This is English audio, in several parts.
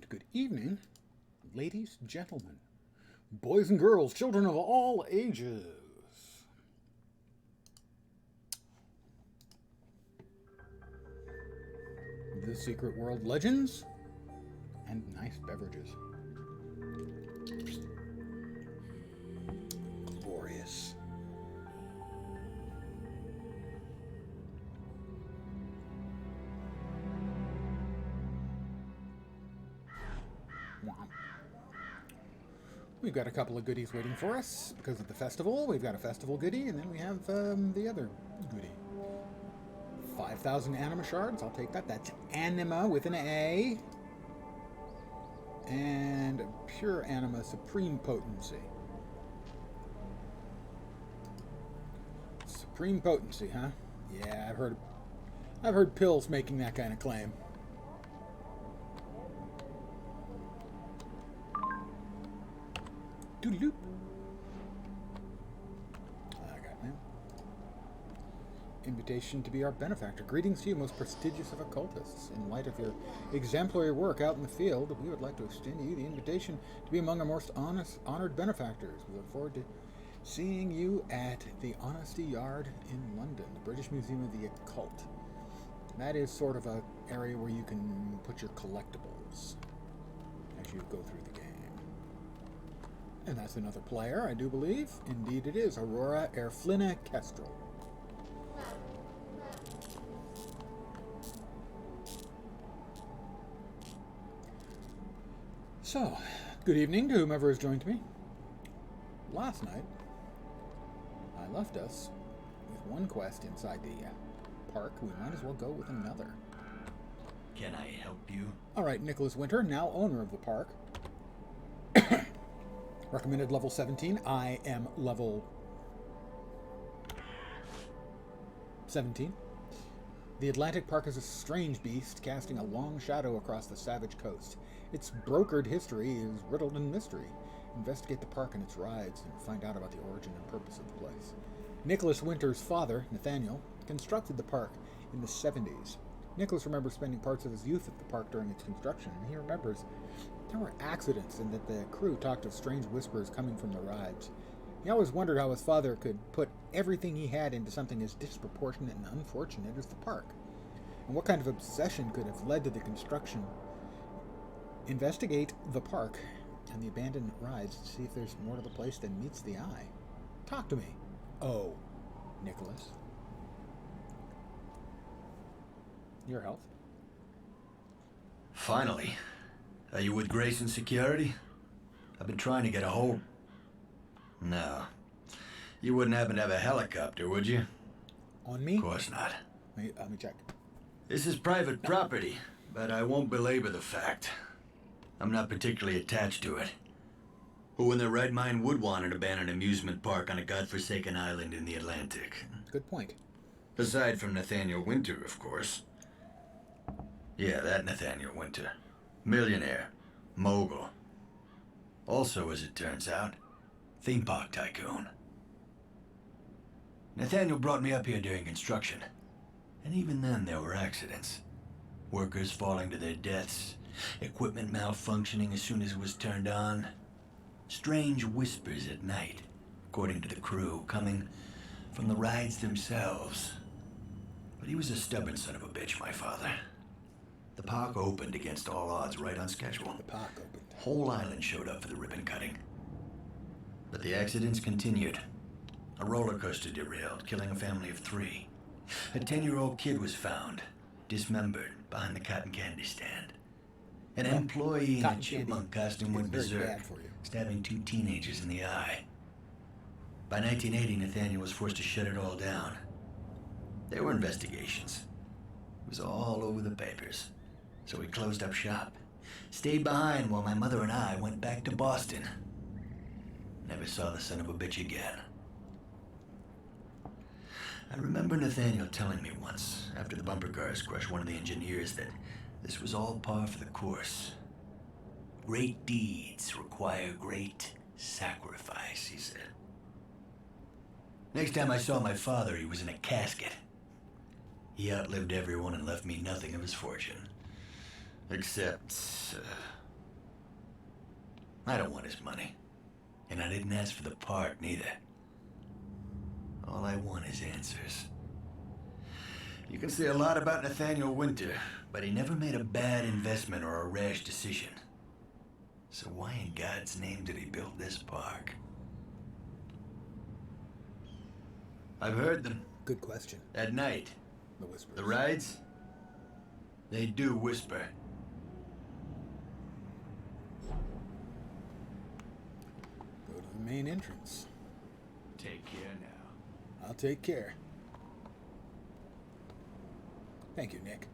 Good evening, ladies, gentlemen, boys and girls, children of all ages. The Secret World Legends and nice beverages. Glorious. We've got a couple of goodies waiting for us because of the festival. We've got a festival goodie, and then we have the other goodie. 5,000 anima shards. I'll take that. That's anima with an A. And pure anima, supreme potency. Supreme potency, huh? Yeah, I've heard pills making that kind of claim. Doodle-doop. I got now. Invitation to be our benefactor. Greetings to you, most prestigious of occultists. In light of your exemplary work out in the field, we would like to extend to you the invitation to be among our most honored benefactors. We look forward to seeing you at the Honesty Yard in London, the British Museum of the Occult. That is sort of an area where you can put your collectibles as you go through the game. And that's another player, I do believe. Indeed it is, Aurora Erflina Kestrel. So, good evening to whomever has joined me. Last night, I left us with one quest inside the park. We might as well go with another. Can I help you? All right, Nicholas Winter, now owner of the park. Recommended level 17. I am level 17. The Atlantic Park is a strange beast, casting a long shadow across the savage coast. Its brokered history is riddled in mystery. Investigate the park and its rides and find out about the origin and purpose of the place. Nicholas Winter's father, Nathaniel, constructed the park in the 70s. Nicholas remembers spending parts of his youth at the park during its construction, and he remembers there were accidents and that the crew talked of strange whispers coming from the rides. He always wondered how his father could put everything he had into something as disproportionate and unfortunate as the park. And what kind of obsession could have led to the construction? Investigate the park and the abandoned rides to see if there's more to the place than meets the eye. Talk to me. Oh, Nicholas. Your health? Finally. Are you with Grayson Security? I've been trying to get a hold... No. You wouldn't happen to have a helicopter, would you? On me? Of course not. Let me check. This is private property, but I won't belabor the fact. I'm not particularly attached to it. Who in their right mind would want an abandoned amusement park on a godforsaken island in the Atlantic? Good point. Aside from Nathaniel Winter, of course. Yeah, that Nathaniel Winter. Millionaire. Mogul. Also, as it turns out, theme park tycoon. Nathaniel brought me up here during construction. And even then there were accidents. Workers falling to their deaths. Equipment malfunctioning as soon as it was turned on. Strange whispers at night, according to the crew, coming from the rides themselves. But he was a stubborn son of a bitch, my father. The park opened against all odds, right on schedule. The park opened. Whole island showed up for the ribbon cutting. But the accidents continued. A roller coaster derailed, killing a family of 3. A 10-year-old kid was found, dismembered, behind the cotton candy stand. An employee in a chipmunk costume went berserk, stabbing 2 teenagers in the eye. By 1980, Nathaniel was forced to shut it all down. There were investigations. It was all over the papers. So we closed up shop. Stayed behind while my mother and I went back to Boston. Never saw the son of a bitch again. I remember Nathaniel telling me once, after the bumper cars crushed one of the engineers, that this was all par for the course. Great deeds require great sacrifice, he said. Next time I saw my father, he was in a casket. He outlived everyone and left me nothing of his fortune. Except, I don't want his money. And I didn't ask for the park, neither. All I want is answers. You can say a lot about Nathaniel Winter, but he never made a bad investment or a rash decision. So why in God's name did he build this park? I've heard them. Good question. At night. The whispers. The rides? They do whisper. Go to the main entrance. Take care now. I'll take care. Thank you, Nick.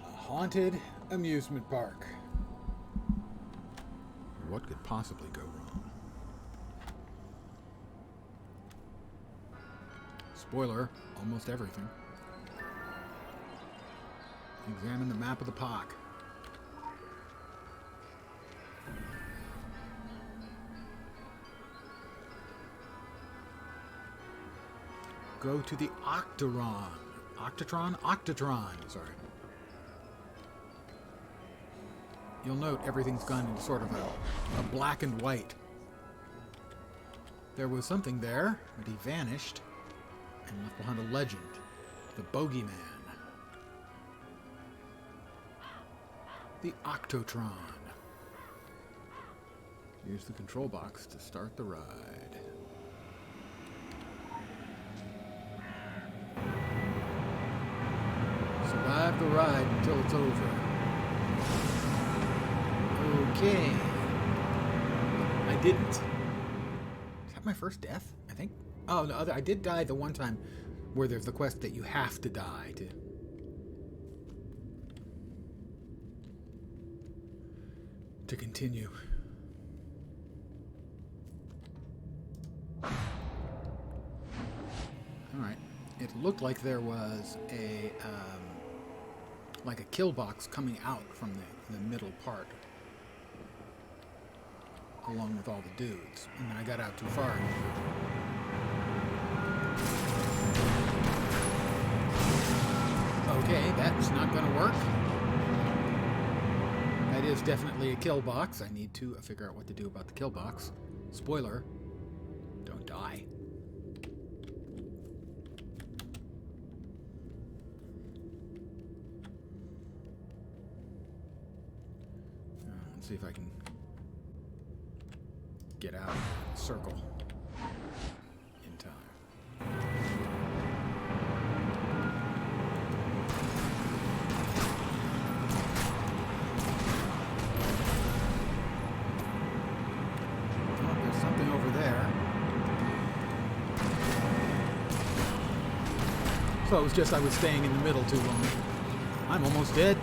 A haunted amusement park. What could possibly go wrong? Spoiler, almost everything. Examine the map of the park. Go to the Octatron. Octatron, sorry. You'll note everything's gone into sort of a black and white. There was something there, but he vanished and left behind a legend. The Bogeyman. The Octatron. Use the control box to start the ride. Survive the ride until it's over. Okay. I didn't. Is that my first death? I think. Oh, no, I did die the one time where there's the quest that you have to die to continue. Alright. It looked like there was a like a kill box coming out from the middle part, along with all the dudes, and then I got out too far. Okay, that's not going to work. That is definitely a kill box. I need to figure out what to do about the kill box. Spoiler, don't die. Let's see if I can get out of the circle in time. Oh, there's something over there. So it was just I was staying in the middle too long. I'm almost dead.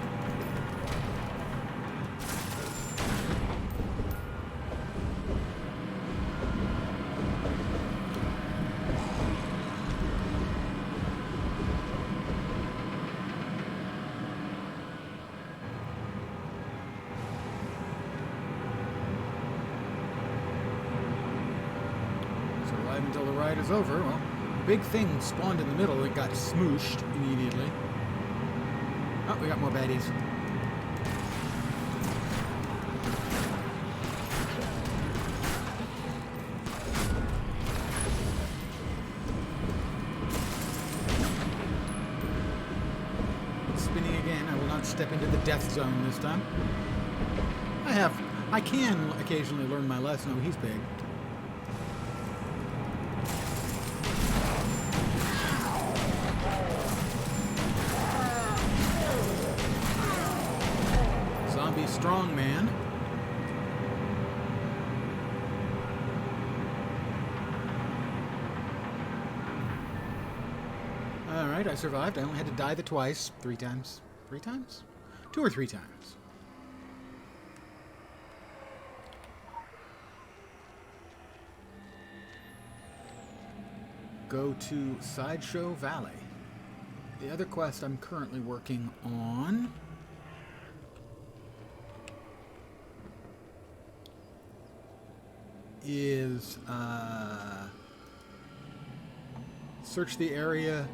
Until the ride is over. Well, big thing spawned in the middle. It got smooshed immediately. Oh, we got more baddies. Spinning again. I will not step into the death zone this time. I can occasionally learn my lesson. Oh, he's big. Strong man. Alright, I survived. I only had to die twice. 3 times. 3 times? 2 or 3 times. Go to Sideshow Valley. The other quest I'm currently working on is Search the area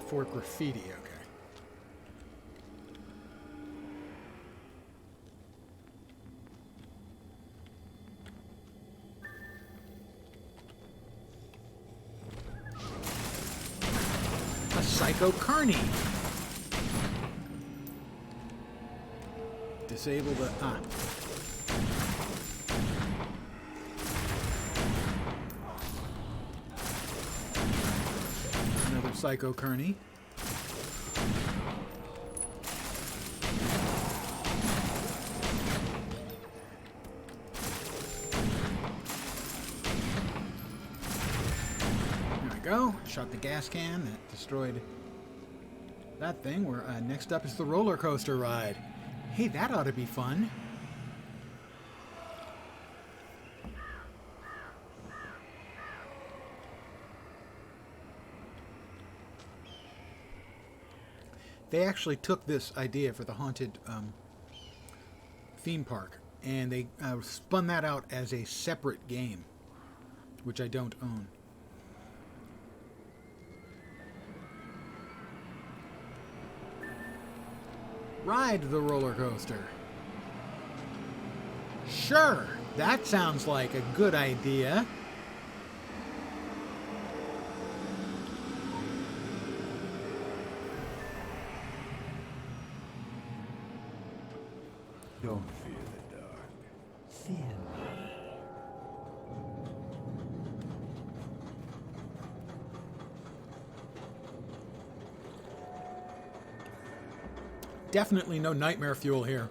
for graffiti. Okay. A Psycho Carney. Disable the... Another Psycho Carney. There we go. Shot the gas can. That destroyed that thing. We're, next up is the roller coaster ride. Hey, that ought to be fun. They actually took this idea for the haunted theme park, and they spun that out as a separate game, which I don't own. Ride the roller coaster. Sure, that sounds like a good idea. Don't fear the dark. Fear me. Definitely no nightmare fuel here.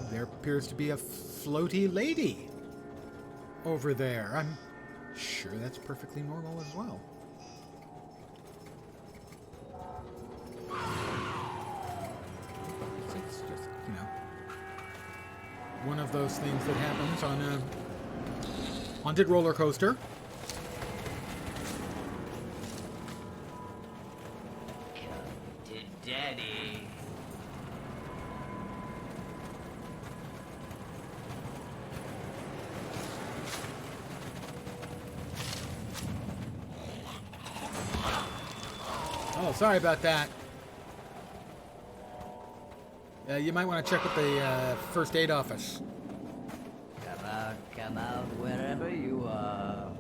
There appears to be a floaty lady over there. I'm sure that's perfectly normal as well. It's just, you know, one of those things that happens on a haunted roller coaster. Come to Daddy. Oh, sorry about that. You might want to check with the first aid office. Come out, wherever you are.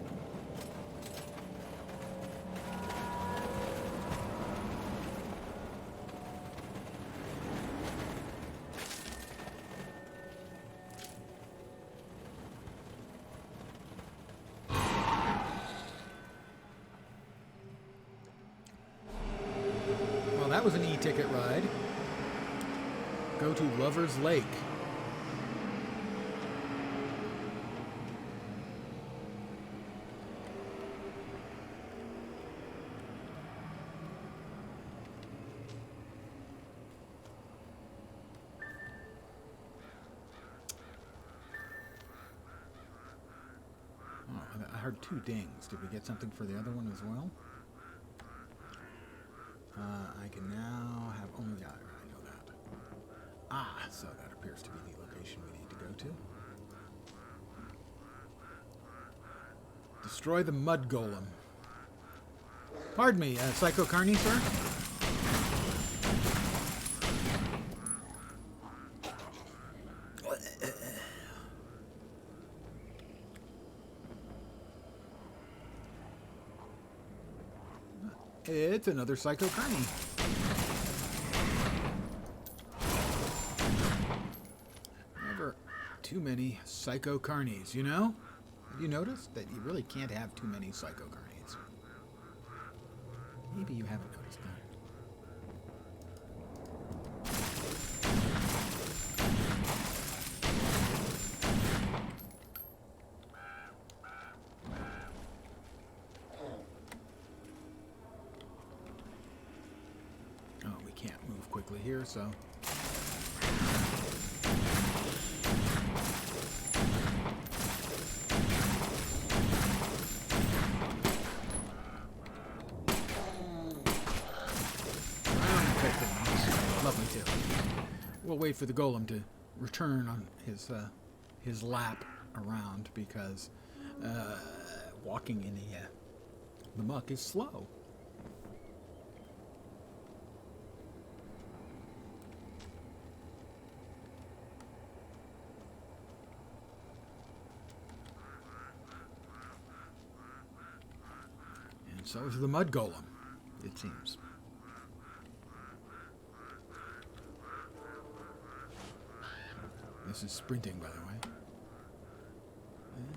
Well, that was an e-ticket ride. Go to Lover's Lake. Oh, I heard 2 dings. Did we get something for the other one as well? I can now have only... Yeah, I know that. Ah, so that appears to be the location we need to go to. Destroy the mud golem. Pardon me, Psycho Carney, sir? It's another Psycho Carney. Never too many Psycho Carnies, you know? Have you noticed that you really can't have too many Psycho Carnies? Maybe you haven't noticed that. Oh, we can't move quickly here, so... we'll wait for the golem to return on his lap around, because walking in the muck is slow. And so is the mud golem, it seems. This is sprinting, by the way.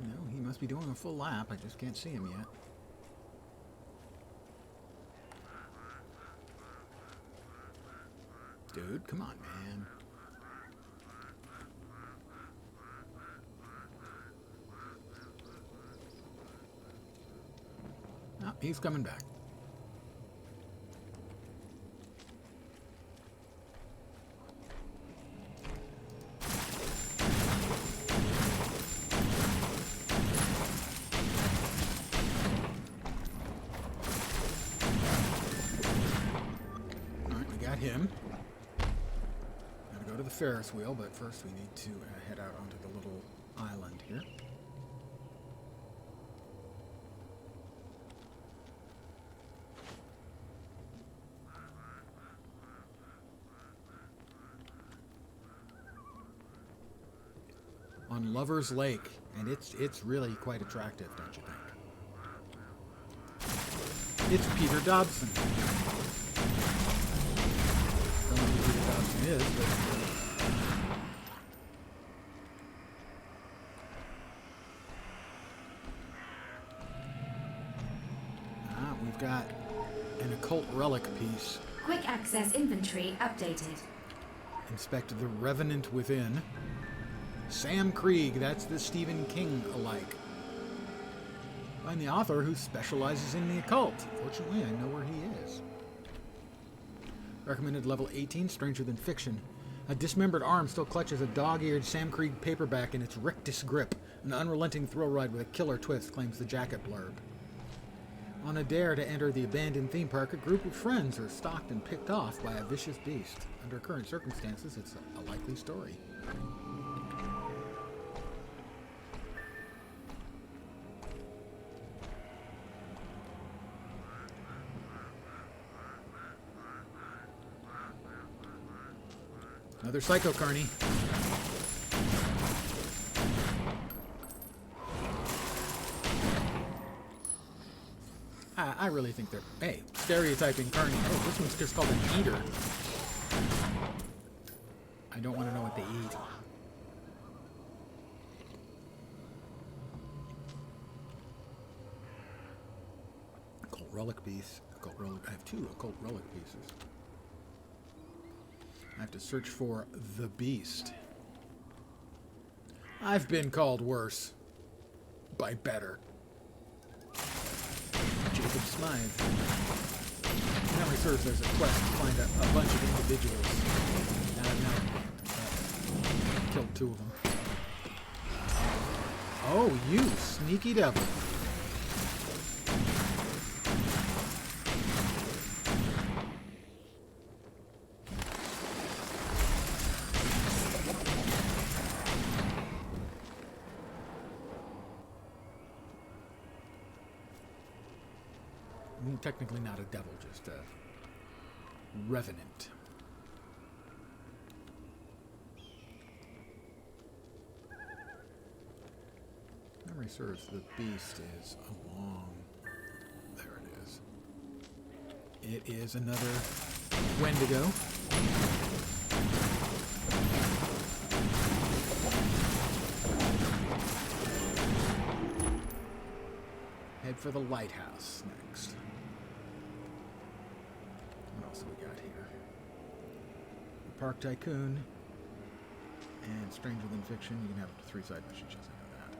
No, he must be doing a full lap. I just can't see him yet. Dude, come on, man. Oh, he's coming back. Him. Gotta go to the Ferris wheel, but first we need to head out onto the little island here. On Lover's Lake, and it's really quite attractive, don't you think? It's Peter Dobson. Is, but we've got an occult relic piece. Quick access inventory updated. Inspect the Revenant Within. Sam Krieg, that's the Stephen King alike. Find the author who specializes in the occult. Fortunately, I know where he is. Recommended level 18, Stranger Than Fiction. A dismembered arm still clutches a dog-eared Sam Krieg paperback in its rictus grip. An unrelenting thrill ride with a killer twist, claims the jacket blurb. On a dare to enter the abandoned theme park, a group of friends are stalked and picked off by a vicious beast. Under current circumstances, it's a likely story. Another Psycho Carney. I really think they're... Hey, stereotyping Carney. Oh, this one's just called an eater. I don't want to know what they eat. Occult relic piece. Occult relic. I have 2 occult relic pieces. I have to search for the beast. I've been called worse. By better. Jacob Smythe. Memory serves, there's a quest to find a bunch of individuals. Now, killed 2 of them. Oh, you sneaky devil. Technically not a devil, just a revenant. Memory serves, the beast is along. There it is. It is another Wendigo. Head for the lighthouse next. What else have we got here? The Park Tycoon and Stranger Than Fiction. You can have up to 3 side missions, just like that.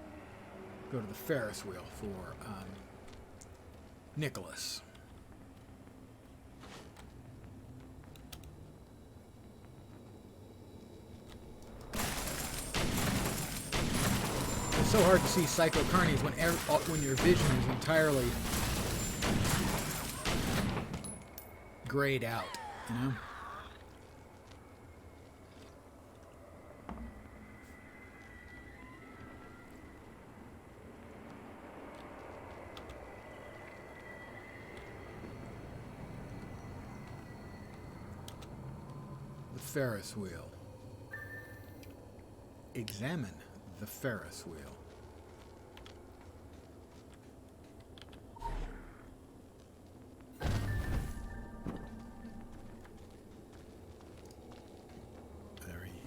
Go to the Ferris wheel for Nicholas. It's so hard to see Psycho Carnies when your vision is entirely grayed out, you know? Ferris wheel. Examine the Ferris wheel.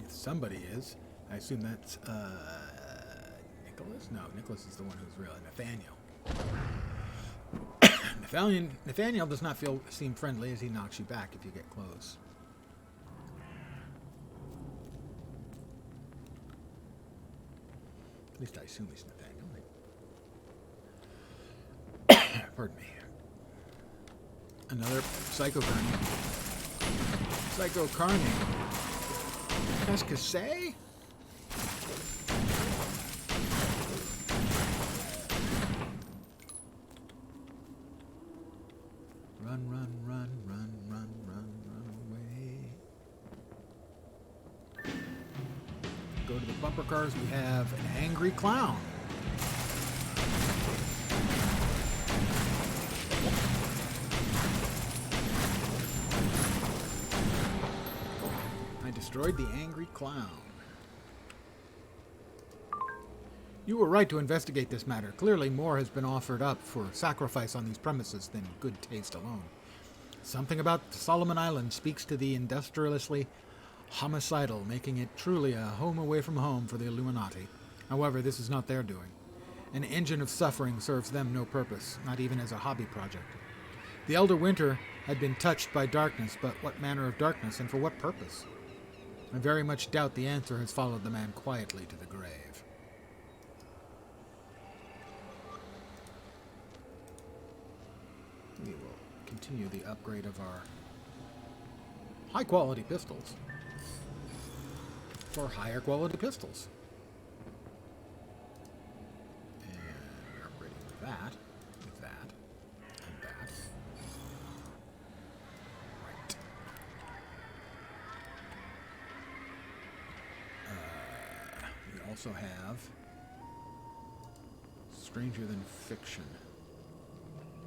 Somebody is. I assume that's Nicholas? No, Nicholas is the one who's real. Nathaniel. Nathaniel does not seem friendly as he knocks you back if you get close. At least I assume he's Nathaniel. Pardon me. Another Psycho Carney. Psycho Carney. Cascassay? Run, run, run, run, run, run, run away. Go to the bumper cars. We have an angry clown. Destroyed the angry clown. You were right to investigate this matter. Clearly more has been offered up for sacrifice on these premises than good taste alone. Something about Solomon Island speaks to the industrialistly homicidal, making it truly a home away from home for the Illuminati. However, this is not their doing. An engine of suffering serves them no purpose, not even as a hobby project. The Elder Winter had been touched by darkness, but what manner of darkness and for what purpose? I very much doubt the answer has followed the man quietly to the grave. We will continue the upgrade of our high-quality pistols for higher quality pistols. And we're upgrading with that, and that. Right. We also have Stranger Than Fiction.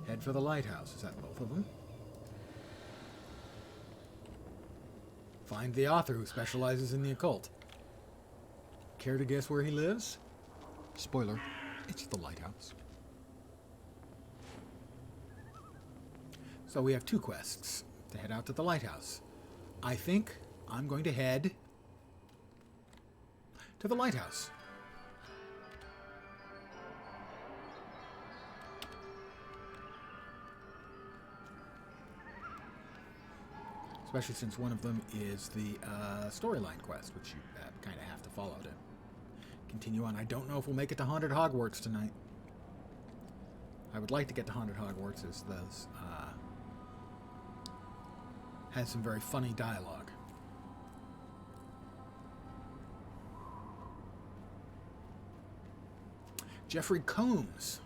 Head for the lighthouse. Is that both of them? Find the author who specializes in the occult. Care to guess where he lives? Spoiler, it's the lighthouse. So we have two quests to head out to the lighthouse. I think I'm going to head to the lighthouse. Especially since one of them is the storyline quest, which you kind of have to follow to continue on. I don't know if we'll make it to Haunted Hogwarts tonight. I would like to get to Haunted Hogwarts, as those has some very funny dialogue. Jeffrey Combs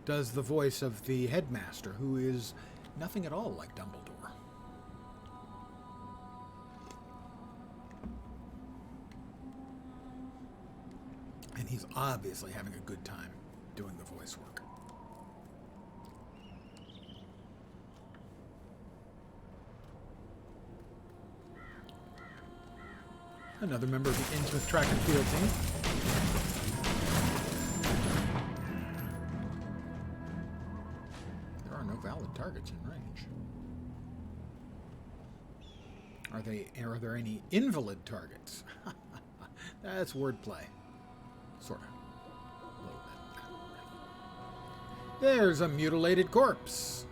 does the voice of the headmaster, who is nothing at all like Dumbledore. And he's obviously having a good time doing the voice work. Another member of the Innsmouth track and field team. There are no valid targets in range. Are there any invalid targets? That's wordplay. Sort of. A little bit. There's a mutilated corpse.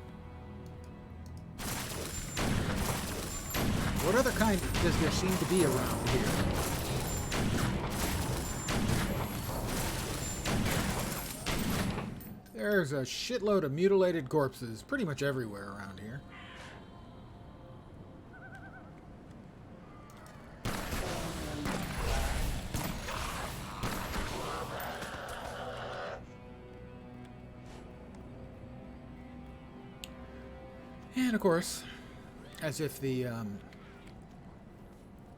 What other kind does there seem to be around here? There's a shitload of mutilated corpses pretty much everywhere around here. And of course, as if the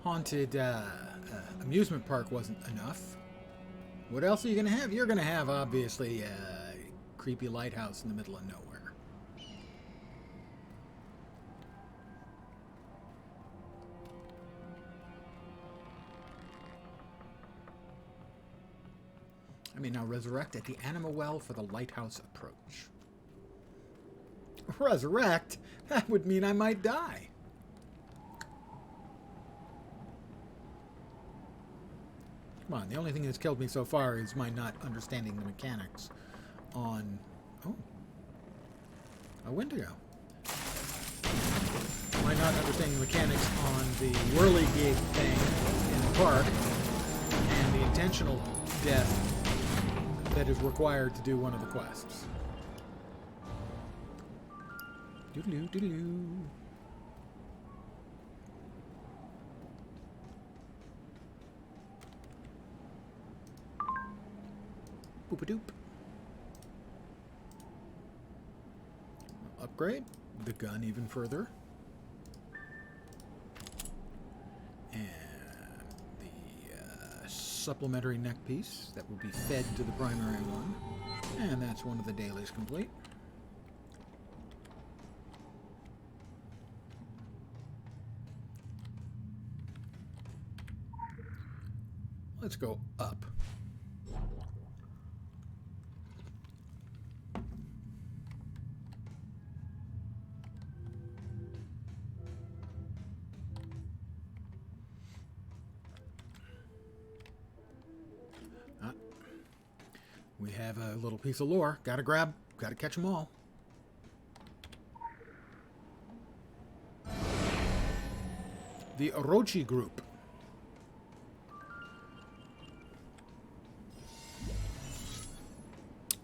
haunted amusement park wasn't enough, what else are you going to have? You're going to have, obviously, a creepy lighthouse in the middle of nowhere. I may now resurrect at the animal well for the lighthouse approach. Resurrect? That would mean I might die. Come on, the only thing that's killed me so far is my not understanding the mechanics on... Oh. A Wendigo. My not understanding the mechanics on the whirligig thing in the park and the intentional death that is required to do one of the quests. Doodaloo, doodaloo. Boop-a-doop. Upgrade the gun even further. And the supplementary neck piece that will be fed to the primary one. And that's one of the dailies complete. Let's go up. We have a little piece of lore. Gotta catch them all. The Orochi group.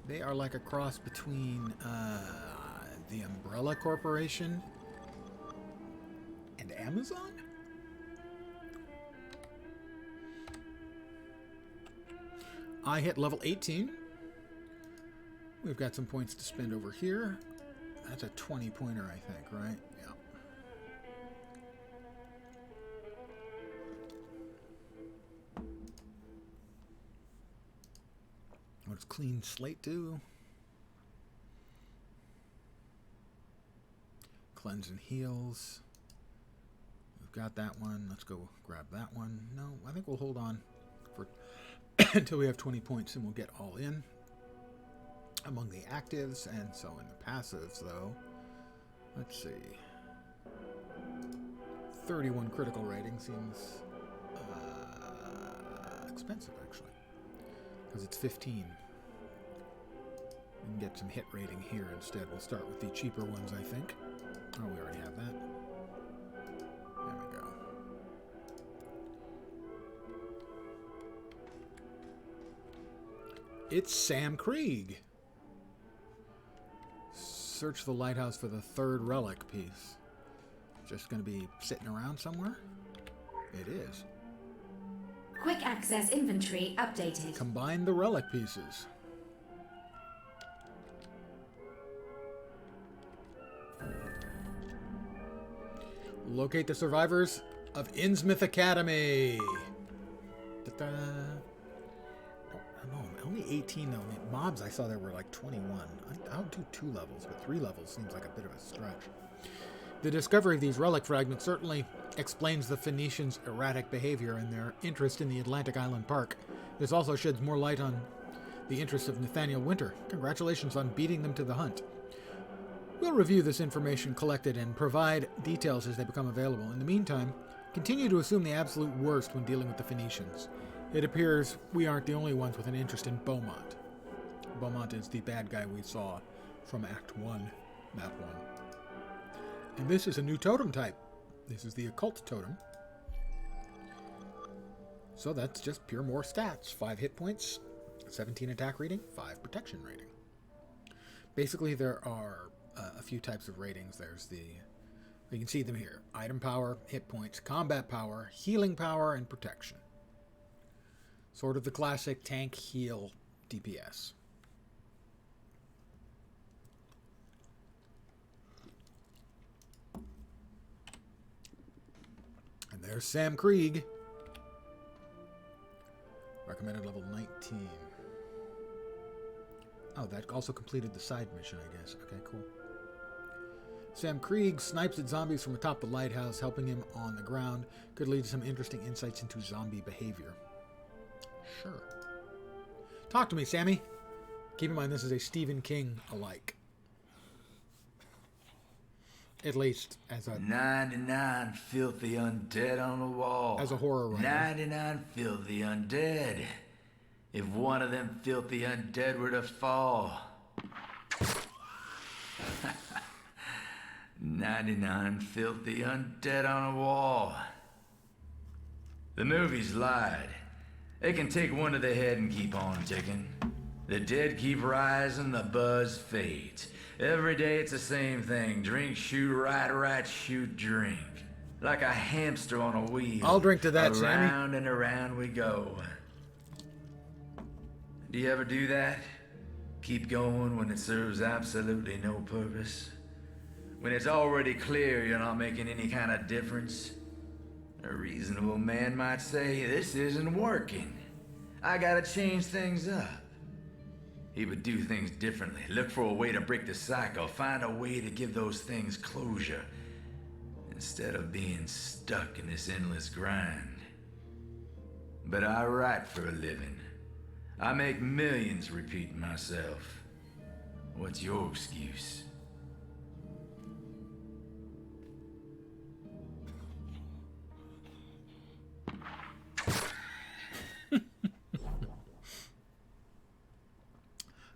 They are like a cross between the Umbrella Corporation and Amazon? I hit level 18. We've got some points to spend over here. That's a 20-pointer, I think, right? Yeah. What does clean slate do? Cleanse and heals. We've got that one. Let's go grab that one. No, I think we'll hold on for until we have 20 points and we'll get all in. Among the actives, and so in the passives, though, let's see. 31 critical rating seems expensive, actually, because it's 15. We can get some hit rating here instead. We'll start with the cheaper ones, I think. Oh, we already have that. There we go. It's Sam Krieg. Search the lighthouse for the third relic piece. Just going to be sitting around somewhere? It is. Quick access inventory updated. Combine the relic pieces. Locate the survivors of Innsmouth Academy. Da-da. Only 18 though. Mobs I saw there were like 21. I'll do 2 levels, but 3 levels seems like a bit of a stretch. The discovery of these relic fragments certainly explains the Phoenicians' erratic behavior and their interest in the Atlantic Island Park. This also sheds more light on the interests of Nathaniel Winter. Congratulations on beating them to the hunt. We'll review this information collected and provide details as they become available. In the meantime, continue to assume the absolute worst when dealing with the Phoenicians. It appears we aren't the only ones with an interest in Beaumont. Beaumont is the bad guy we saw from Act 1, Map 1. And this is a new totem type. This is the Occult Totem. So that's just pure more stats. 5 hit points, 17 attack rating, 5 protection rating. Basically, there are a few types of ratings. There's you can see them here. Item power, hit points, combat power, healing power, and protection. Sort of the classic tank, heal, DPS. And there's Sam Krieg. Recommended level 19. Oh, that also completed the side mission, I guess. Okay, cool. Sam Krieg snipes at zombies from atop the lighthouse, helping him on the ground. Could lead to some interesting insights into zombie behavior. Sure. Talk to me, Sammy. Keep in mind, this is a Stephen King alike. At least as a 99 filthy undead on the wall. As a horror writer. 99 filthy undead. If one of them filthy undead were to fall. 99 filthy undead on a wall. The movies lied. They can take one to the head and keep on ticking. The dead keep rising, the buzz fades. Every day it's the same thing. Drink, shoot, ride, shoot, drink. Like a hamster on a wheel. I'll drink to that, Sammy. Around and around we go. Do you ever do that? Keep going when it serves absolutely no purpose? When it's already clear you're not making any kind of difference? A reasonable man might say, this isn't working. I gotta change things up. He would do things differently, look for a way to break the cycle, find a way to give those things closure, instead of being stuck in this endless grind. But I write for a living. I make millions repeating myself. What's your excuse?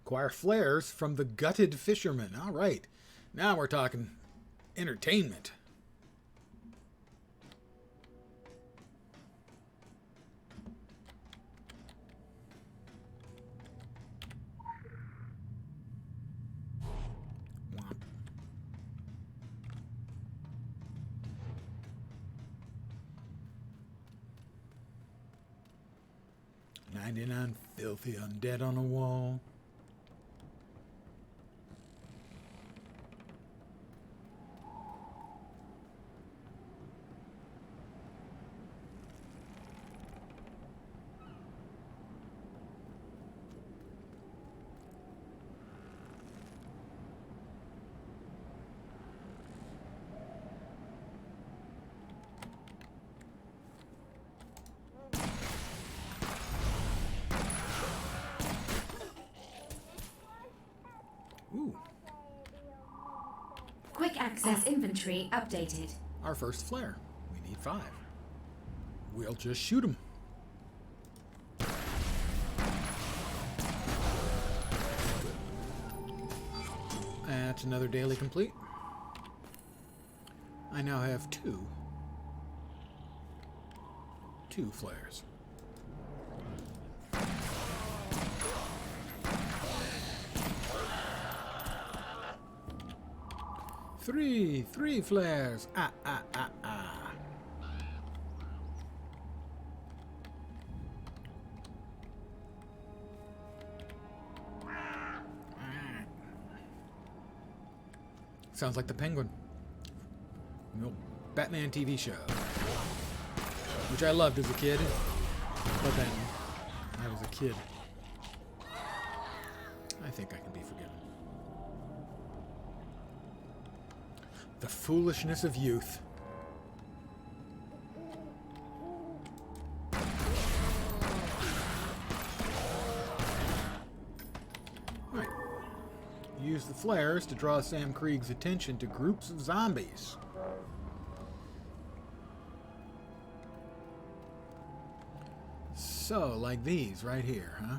Acquire flares from the gutted fisherman. All right. Now we're talking entertainment. Womp. "99 filthy undead on a wall." Ooh, Quick access inventory updated. our first flare. We need 5. We'll just shoot him. That's another daily complete. I now have 2 flares. Three flares. Ah. Sounds like the Penguin. The old Batman TV show, which I loved as a kid. But then I was a kid. I think I can be forgiven. The foolishness of youth. Right. Use the flares to draw Sam Krieg's attention to groups of zombies. So, like these right here, huh?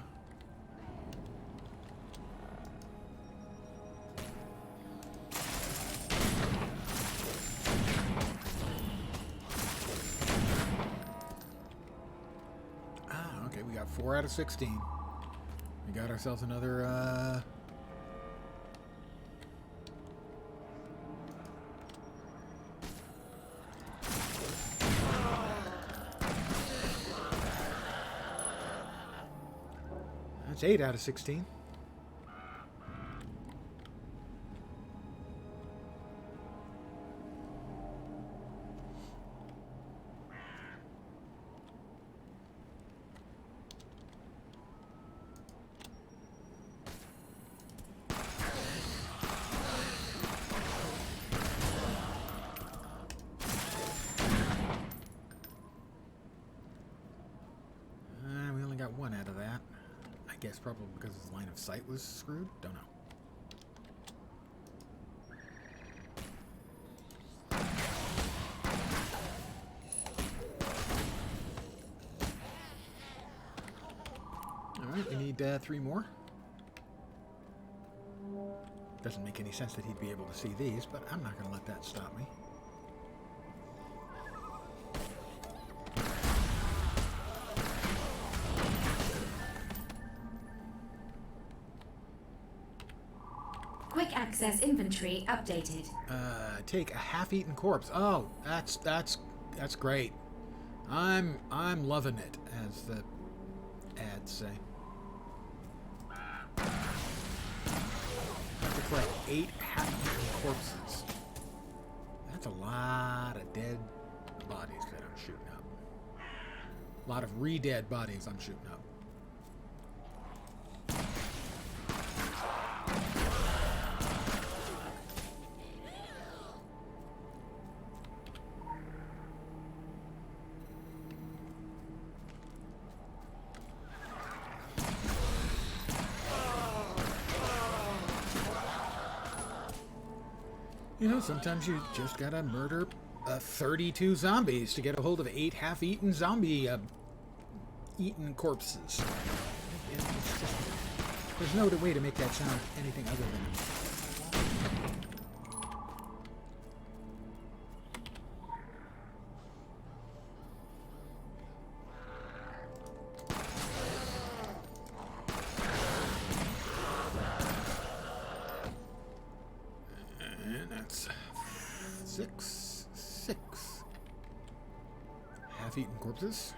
Okay, we got 4 out of 16. We got ourselves another, That's 8 out of 16. We only got 1 out of that. I guess twice, probably because his line of sight was screwed. Don't know. Alright, we need 3 more. Doesn't make any sense that he'd be able to see these, but I'm not going to let that stop me. Quick access inventory updated. Take a half-eaten corpse. Oh, that's great. I'm loving it, as the ads say. Have to collect 8 half-eaten corpses. That's a lot of dead bodies that I'm shooting up. A lot of re-dead bodies I'm shooting up. You know, sometimes you just gotta murder 32 zombies to get a hold of 8 half-eaten zombie eaten corpses. It's just, there's no way to make that sound anything other than... And that's 6. Half-eaten corpses.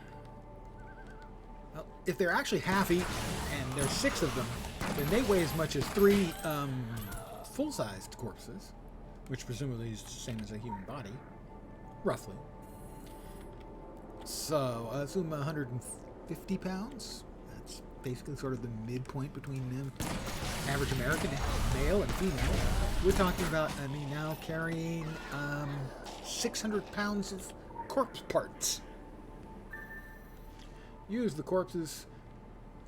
Well, if they're actually half-eaten, and there's 6 of them, then they weigh as much as 3 full-sized corpses, which presumably is the same as a human body, roughly. So, assume 150 pounds. That's basically sort of the midpoint between them. Average American male and female. We're talking about me now carrying 600 pounds of corpse parts. Use the corpses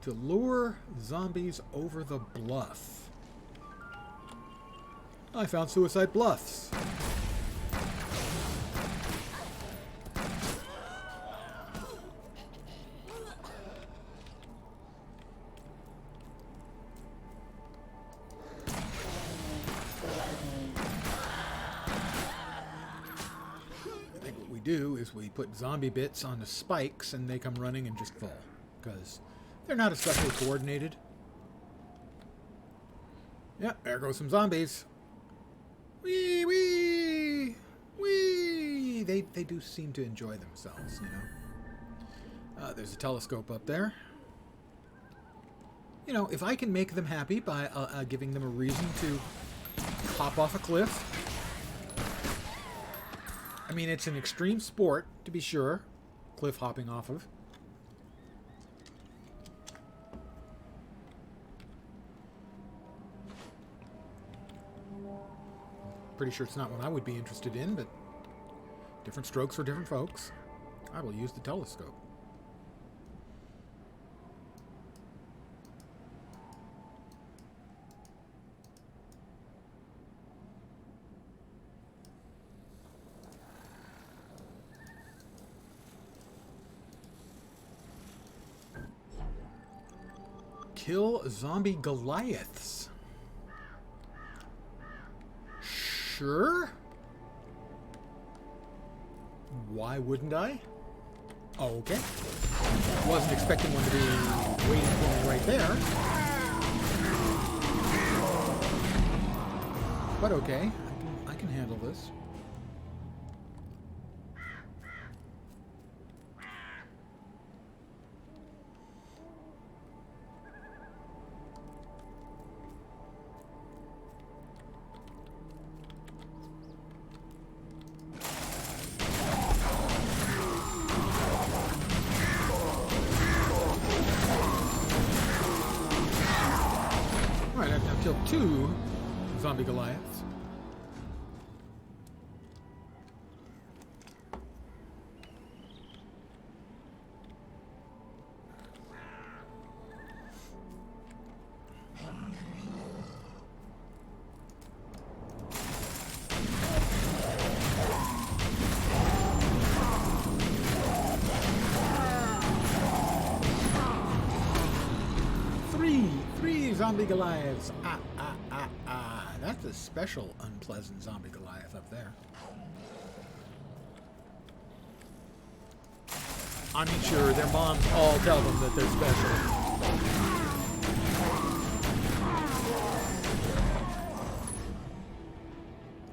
to lure zombies over the bluff. I found suicide bluffs. Do is we put zombie bits on the spikes and they come running and just fall because they're not especially coordinated. Yep, there goes some zombies. Wee wee wee. They do seem to enjoy themselves, you know. There's a telescope up there. You know, if I can make them happy by giving them a reason to hop off a cliff. I mean, it's an extreme sport, to be sure, cliff hopping off of. Pretty sure it's not what I would be interested in, but different strokes for different folks. I will use the telescope. Kill zombie Goliaths. Sure. Why wouldn't I? Oh, okay. Wasn't expecting one to be waiting for me right there. But okay, I can handle this. Alright, I've now killed 2 zombie Goliaths. zombie Goliaths. That's a special unpleasant zombie Goliath up there. I mean, sure, their moms all tell them that they're special.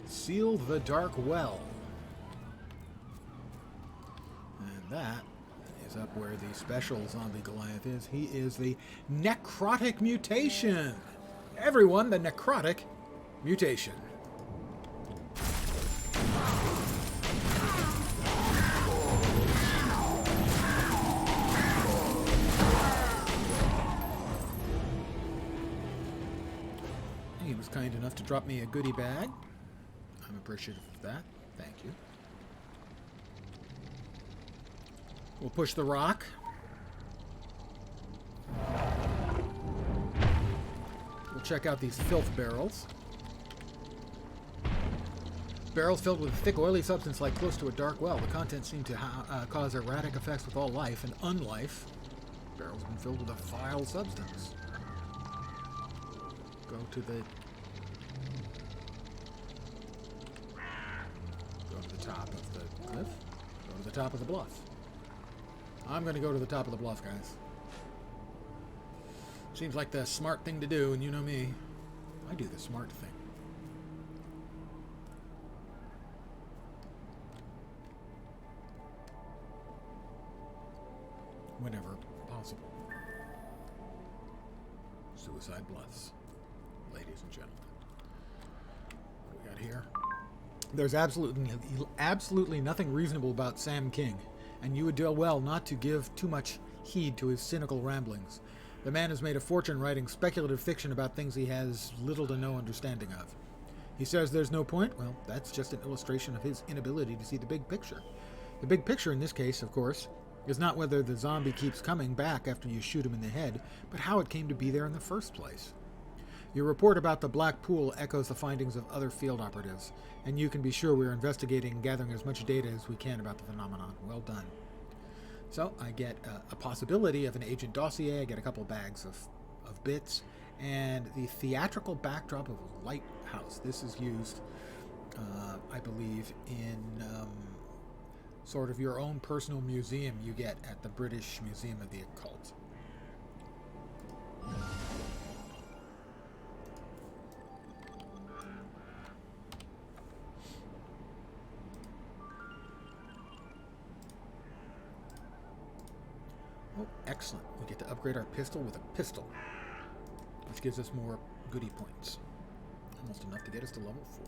Seal the Dark Well. And that is up where the special zombie Goliath is. He is the necrotic mutation. Everyone, the necrotic mutation. He was kind enough to drop me a goodie bag. I'm appreciative of that. Thank you. We'll push the rock. We'll check out these filth barrels. Barrels filled with a thick, oily substance lie close to a dark well. The contents seem to cause erratic effects with all life and unlife. Barrels have been filled with a vile substance. Go to the top of the cliff. Go to the top of the bluff. I'm going to go to the top of the bluff, guys. Seems like the smart thing to do, and you know me. I do the smart thing. Whenever possible. Suicide Bluffs. Ladies and gentlemen. What do we got here? There's absolutely nothing reasonable about Sam King, and you would do well not to give too much heed to his cynical ramblings. The man has made a fortune writing speculative fiction about things he has little to no understanding of. He says there's no point. Well, that's just an illustration of his inability to see the big picture. The big picture in this case, of course, is not whether the zombie keeps coming back after you shoot him in the head, but how it came to be there in the first place. Your report about the Black Pool echoes the findings of other field operatives, and you can be sure we're investigating and gathering as much data as we can about the phenomenon. Well done. So, I get a possibility of an agent dossier, I get a couple bags of bits, and the theatrical backdrop of a lighthouse. This is used, I believe, in sort of your own personal museum you get at the British Museum of the Occult. Oh, excellent. We get to upgrade our pistol with a pistol, which gives us more goodie points. Almost enough to get us to level 4.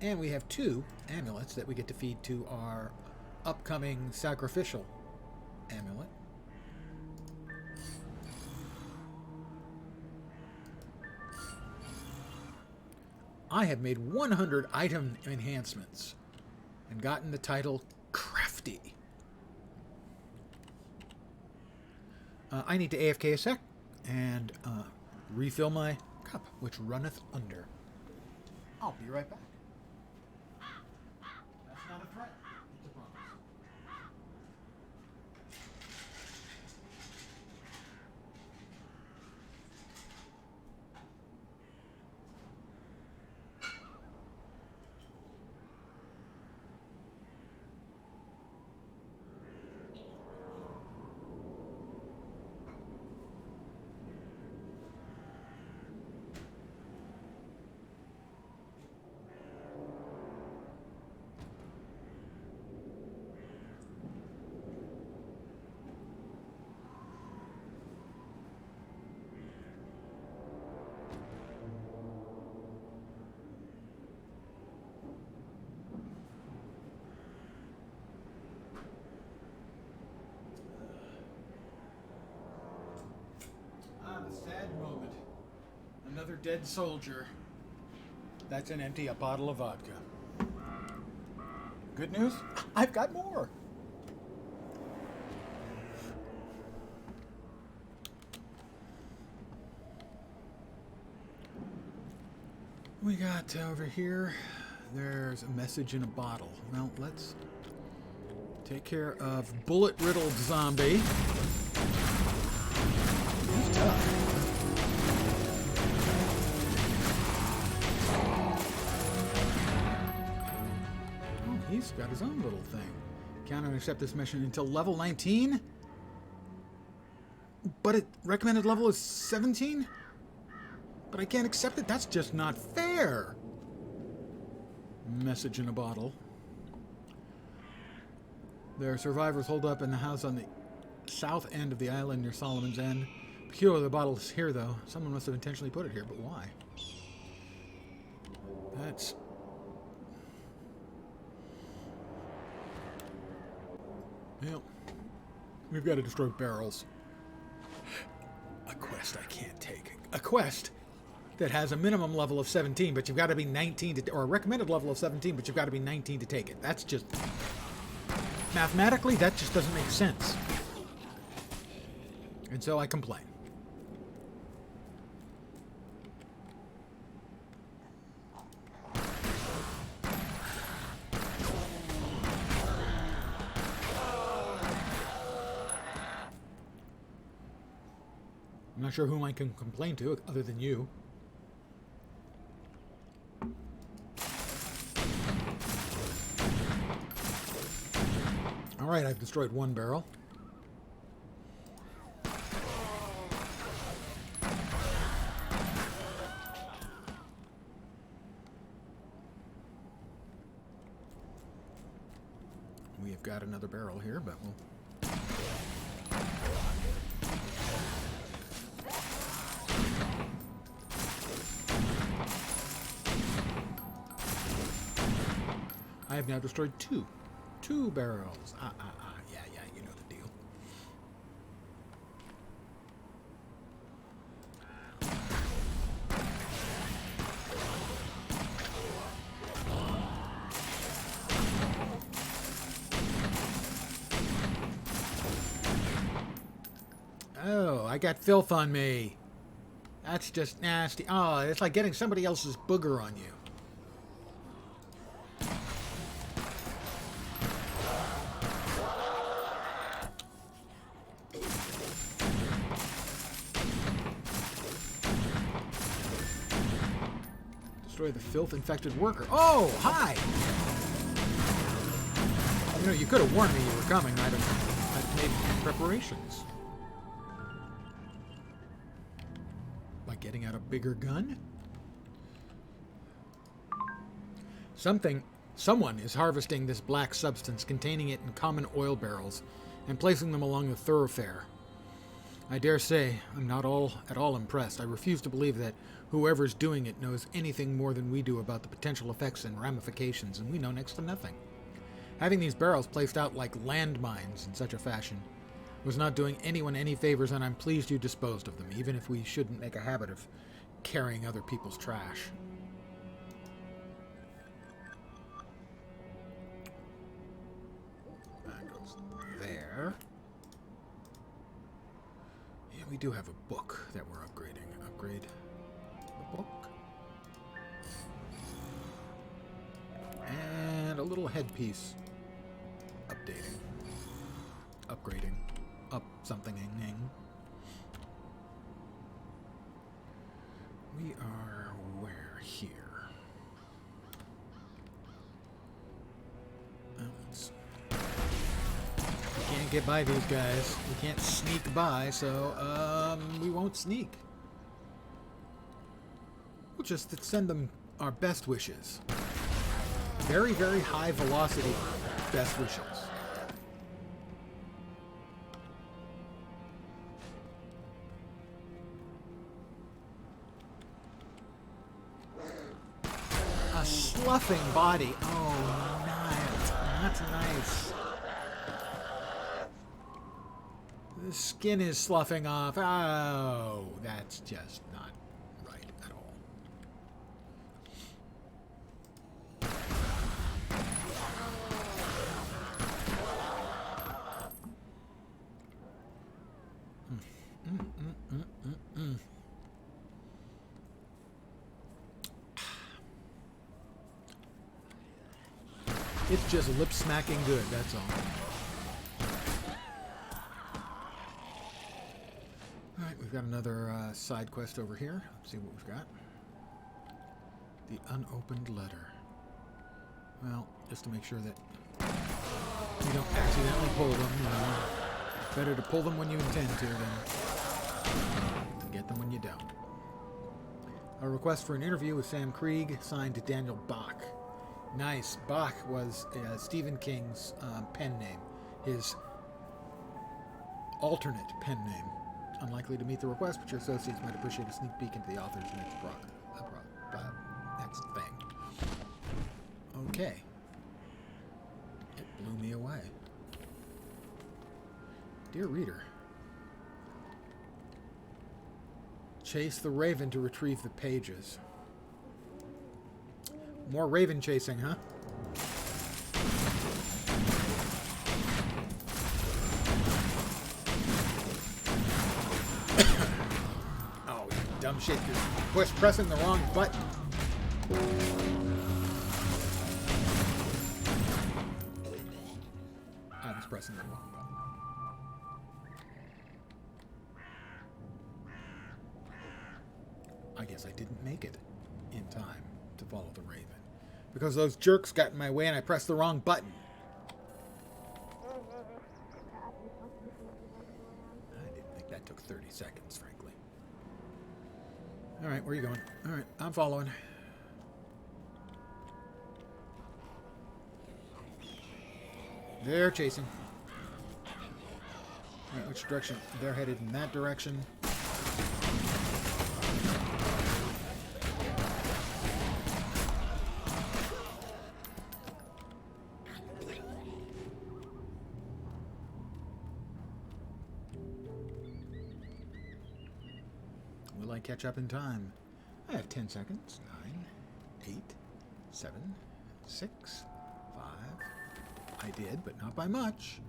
And we have 2 amulets that we get to feed to our upcoming sacrificial amulet. I have made 100 item enhancements and gotten the title Crafty. I need to AFK a sec and refill my cup, which runneth under. I'll be right back. That's not a threat. It's a promise. Sad moment. Another dead soldier. That's an empty a bottle of vodka. Good news? I've got more. We got over here, there's a message in a bottle. Well, let's take care of bullet-riddled zombie. He's tough. He's got his own little thing. Can't accept this mission until level 19? But it recommended level is 17? But I can't accept it? That's just not fair! Message in a bottle. There are survivors holed up in the house on the south end of the island near Solomon's End. Peculiar the bottle is here, though. Someone must have intentionally put it here, but why? That's... Well, we've got to destroy barrels. A quest I can't take. A quest that has a minimum level of 17, but you've got to be 19 to... Or a recommended level of 17, but you've got to be 19 to take it. That's just... Mathematically, that just doesn't make sense. And so I complain. I'm not sure whom I can complain to other than you. Alright, I've destroyed one barrel. We have got another barrel here, but we'll... I have now destroyed two barrels. Yeah, you know the deal. Oh, I got filth on me. That's just nasty. Oh, it's like getting somebody else's booger on you. Destroy the filth-infected worker. Oh, hi! You know, you could have warned me you were coming. I'd made preparations. By getting out a bigger gun? Someone is harvesting this black substance, containing it in common oil barrels, and placing them along the thoroughfare. I dare say I'm not at all impressed. I refuse to believe that whoever's doing it knows anything more than we do about the potential effects and ramifications, and we know next to nothing. Having these barrels placed out like landmines in such a fashion was not doing anyone any favors, and I'm pleased you disposed of them, even if we shouldn't make a habit of carrying other people's trash. That goes there. Yeah, we do have a book that we're upgrading. Upgrade the book. And a little headpiece. Updating. Upgrading. Up something-ing. We are where here? We can't get by these guys. We can't sneak by, so we won't sneak. We'll just send them our best wishes. Very, very high velocity best wishes. A sloughing body. Oh, not nice. The skin is sloughing off. Oh, that's just not right at all. It's just lip smacking good, that's all. Alright, we've got another side quest over here. Let's see what we've got. The unopened letter. Well, just to make sure that you don't accidentally pull them, you know. Better to pull them when you intend to than to get them when you don't. A request for an interview with Sam Krieg, signed Daniel Bach. Nice. Bach was Stephen King's pen name. His alternate pen name. Unlikely to meet the request, but your associates might appreciate a sneak peek into the author's next thing. Okay. It blew me away. Dear reader, chase the raven to retrieve the pages. More raven chasing, huh? Oh, you dumb shit. You're pressing the wrong button. I was pressing the wrong button. I guess I didn't make it in time to follow the raven. Because those jerks got in my way and I pressed the wrong button. I didn't think that took 30 seconds, frankly. Alright, where are you going? Alright, I'm following. They're chasing. Alright, which direction? They're headed in that direction. Will I catch up in time? I have 10 seconds. 9, 8, 7, 6, 5. I did, but not by much.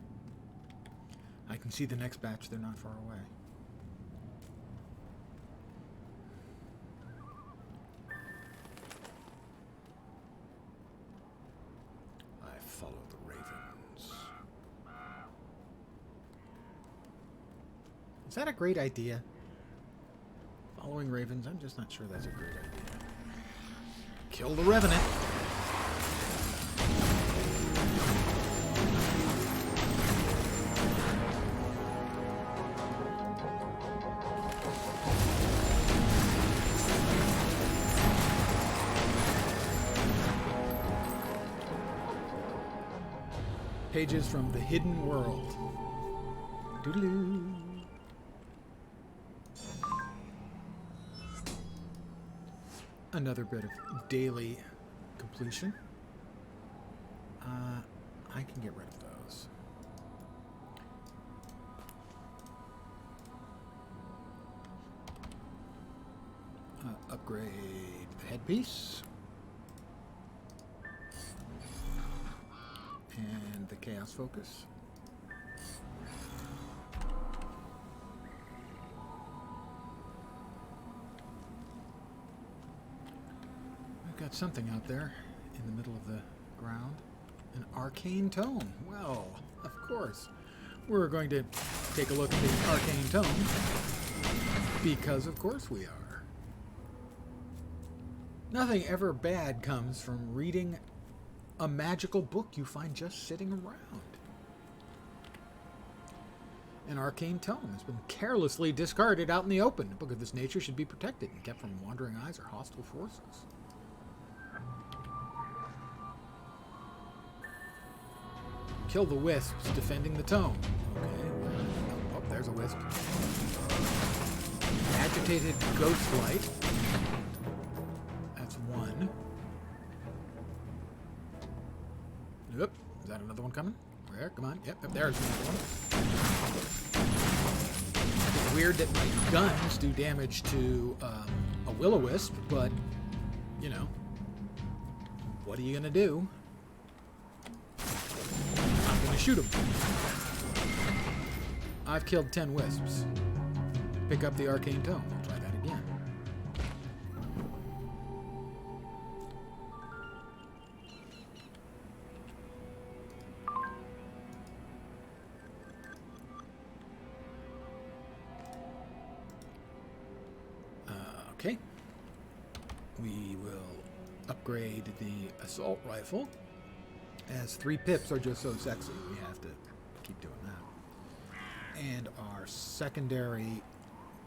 I can see the next batch. They're not far away. I follow the ravens. Is that a great idea? Following ravens? I'm just not sure that's a great idea. Kill the revenant. Pages from the Hidden World. Doodaloo. Another bit of daily completion. I can get rid of those. Upgrade the headpiece. And the chaos focus. We've got something out there in the middle of the ground. An arcane tome. Well, of course. We're going to take a look at the arcane tome. Because of course we are. Nothing ever bad comes from reading a magical book you find just sitting around. An arcane tome has been carelessly discarded out in the open. A book of this nature should be protected and kept from wandering eyes or hostile forces. Kill the wisps defending the tome. Okay. Oh, there's a wisp. Agitated ghost light. That's one. Yep. Is that another one coming? Where? Come on. Yep. There's another one. It's weird that my guns do damage to a will-o-wisp, but, you know, what are you going to do? I'm going to shoot them. I've killed 10 wisps. Pick up the arcane tome. I'll try that again. Okay. We will upgrade the assault rifle As 3 pips are just so sexy, we have to keep doing that. And our secondary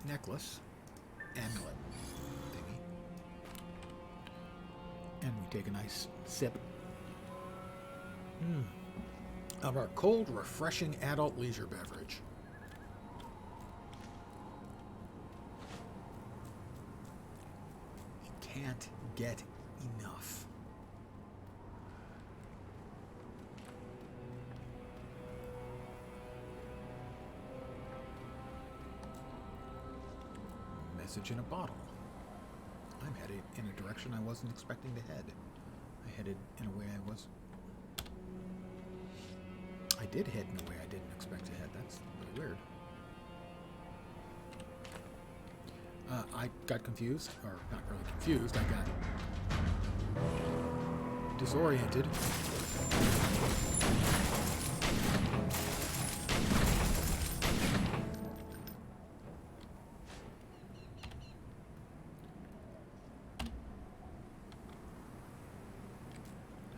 necklace, amulet thingy. And we take a nice sip of our cold, refreshing adult leisure beverage. You can't get enough. Message in a bottle. I'm headed in a direction I wasn't expecting to head. I headed in a way I did head in a way I didn't expect to head. That's really weird. I got confused, or not really confused, I got disoriented.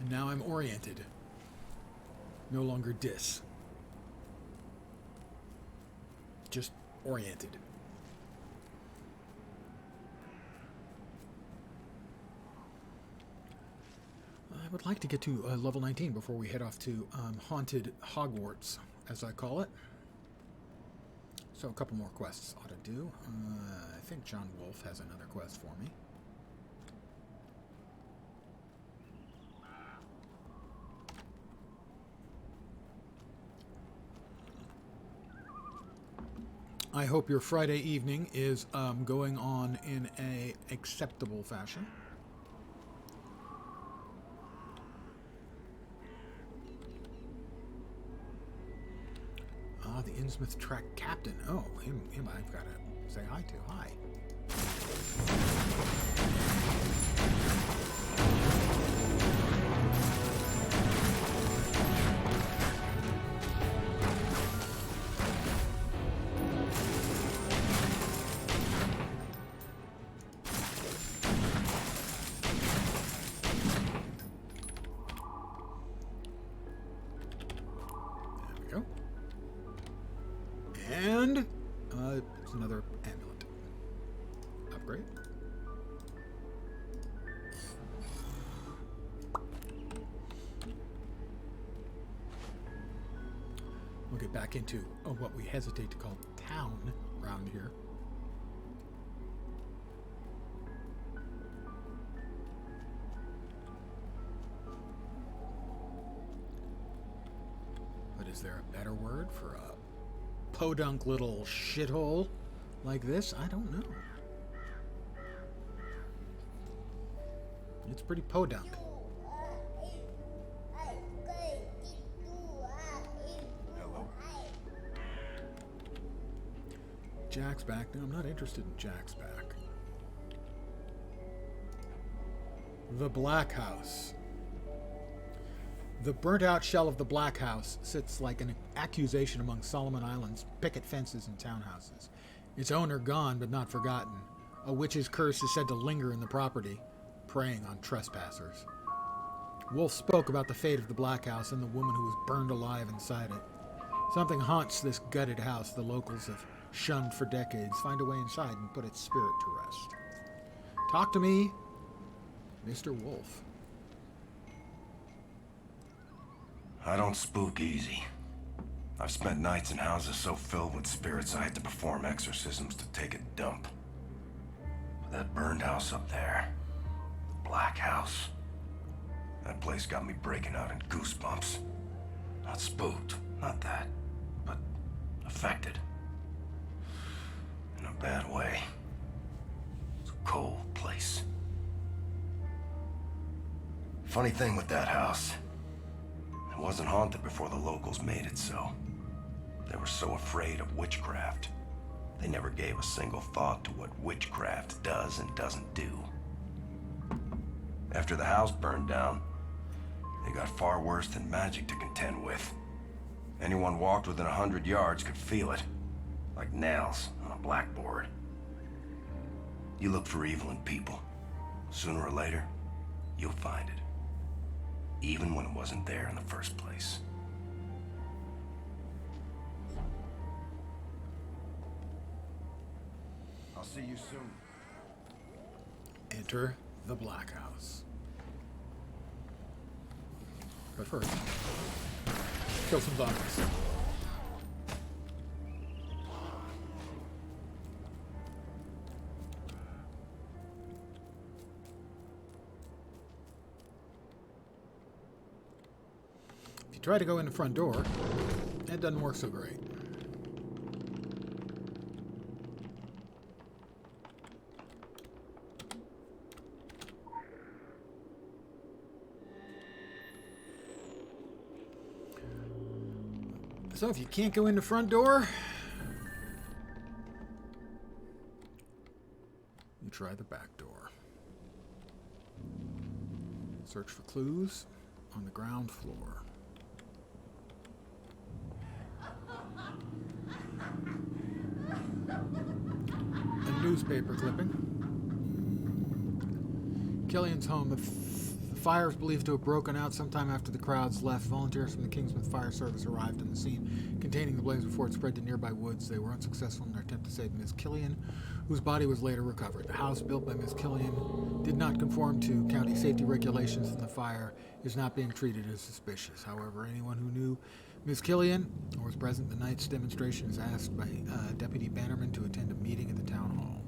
And now I'm oriented. No longer dis. Just oriented. I would like to get to level 19 before we head off to Haunted Hogwarts, as I call it. So a couple more quests ought to do. I think John Wolfe has another quest for me. I hope your Friday evening is going on in a acceptable fashion. Ah, the Innsmouth track captain. Oh, him I've got to say hi to. Hi. And it's another amulet upgrade. We'll get back into what we hesitate to call town around here. But is there a better word for a podunk little shithole like this? I don't know. It's pretty podunk. Hello. Jack's back. No, I'm not interested in Jack's back. The Black House. The burnt-out shell of the Black House sits like an accusation among Solomon Island's picket fences and townhouses. Its owner gone but not forgotten. A witch's curse is said to linger in the property, preying on trespassers. Wolf spoke about the fate of the Black House and the woman who was burned alive inside it. Something haunts this gutted house the locals have shunned for decades. Find a way inside and put its spirit to rest. Talk to me, Mr. Wolf. I don't spook easy. I've spent nights in houses so filled with spirits I had to perform exorcisms to take a dump. But that burned house up there, the Black House, that place got me breaking out in goosebumps. Not spooked, not that, but affected. In a bad way. It's a cold place. Funny thing with that house. It wasn't haunted before the locals made it so. They were so afraid of witchcraft. They never gave a single thought to what witchcraft does and doesn't do. After the house burned down, it got far worse than magic to contend with. Anyone walked within 100 yards could feel it, like nails on a blackboard. You look for evil in people. Sooner or later, you'll find it. even when it wasn't there in the first place. I'll see you soon. Enter the Black House. But first, kill some zombies. If you try to go in the front door, that doesn't work so great. So if you can't go in the front door, you try the back door. Search for clues on the ground floor. A newspaper clipping. Killian's home. The fire is believed to have broken out sometime after the crowds left. Volunteers from the Kingsmouth Fire Service arrived on the scene, containing the blaze before it spread to nearby woods. They were unsuccessful in their attempt to save Miss Killian, whose body was later recovered. The house built by Miss Killian did not conform to county safety regulations, and the fire is not being treated as suspicious. However, anyone who knew Miss Killian or was present at the night's demonstration is asked by Deputy Bannerman to attend a meeting at the town hall.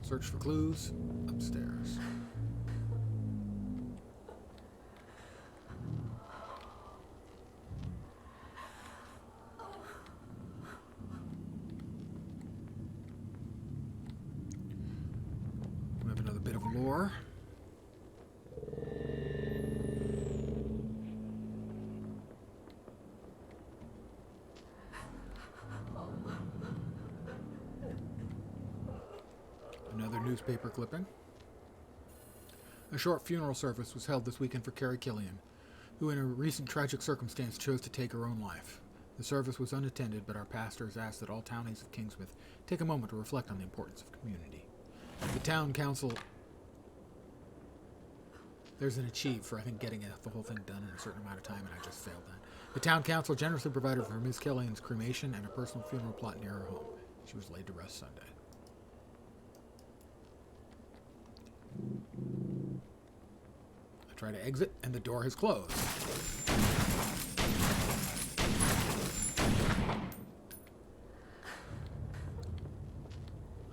Search for clues upstairs. We have another bit of lore. Another newspaper clipping. A short funeral service was held this weekend for Carrie Killian, who in a recent tragic circumstance chose to take her own life. The service was unattended, but our pastors asked that all townies of Kingsmouth take a moment to reflect on the importance of community. The town council... There's an achieve for, I think, getting the whole thing done in a certain amount of time, and I just failed that. The town council generously provided for Miss Killian's cremation and a personal funeral plot near her home. She was laid to rest Sunday. I try to exit, and the door has closed.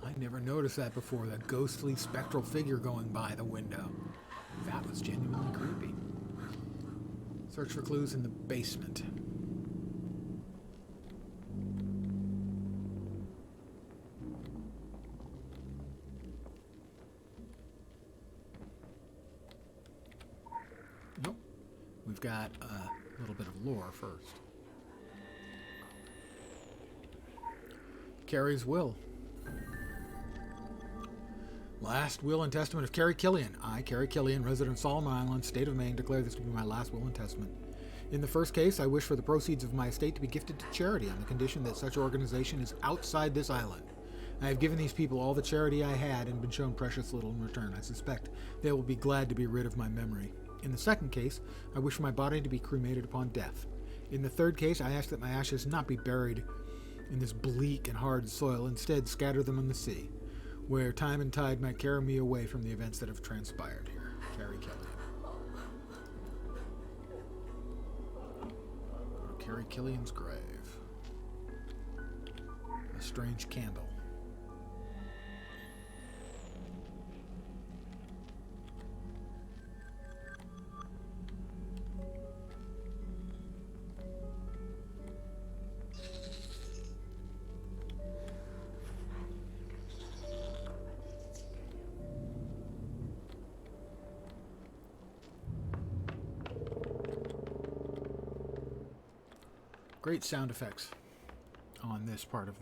I never noticed that before, that ghostly spectral figure going by the window. That was genuinely creepy. Search for clues in the basement. Nope. We've got a little bit of lore first. Carrie's will. Last will and testament of Carrie Killian. I, Carrie Killian, resident of Solomon Island, state of Maine, declare this to be my last will and testament. In the first case, I wish for the proceeds of my estate to be gifted to charity on the condition that such organization is outside this island. I have given these people all the charity I had and been shown precious little in return. I suspect they will be glad to be rid of my memory. In the second case, I wish for my body to be cremated upon death. In the third case, I ask that my ashes not be buried in this bleak and hard soil, instead scatter them in the sea, where time and tide might carry me away from the events that have transpired here. Carrie Killian. Go to Carrie Killian's grave. A strange candle. Great sound effects on this part of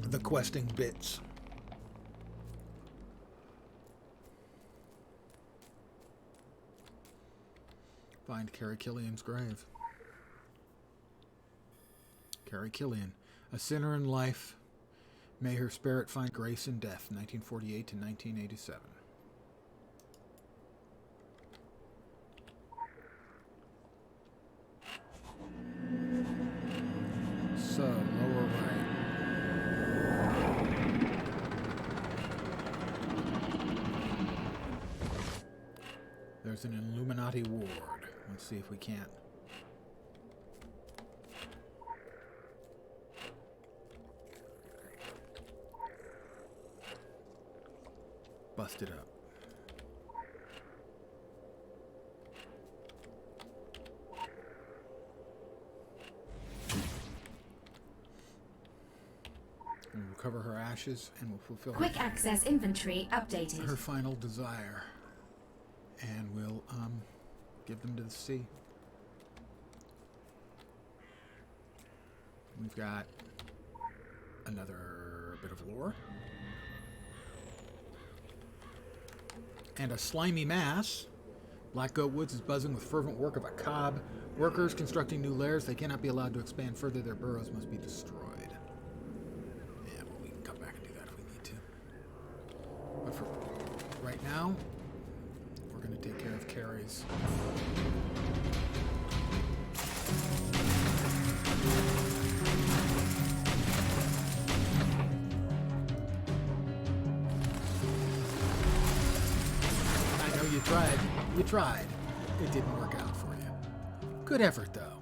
the questing bits. Find Carrie Killian's grave. Carrie Killian, a sinner in life, may her spirit find grace in death, 1948 to 1987. There's an Illuminati ward. Let's see if we can't. Bust it up. We'll recover her ashes and we'll fulfill Quick access inventory updated. her final desire. And we'll give them to the sea. We've got another bit of lore. And a slimy mass. Black Goat Woods is buzzing with fervent work of a cob. Workers constructing new lairs. They cannot be allowed to expand further. Their burrows must be destroyed. Yeah, well, we can come back and do that if we need to. But for right now, we're going to take care of Carrie's. I know you tried. You tried. It didn't work out for you. Good effort, though.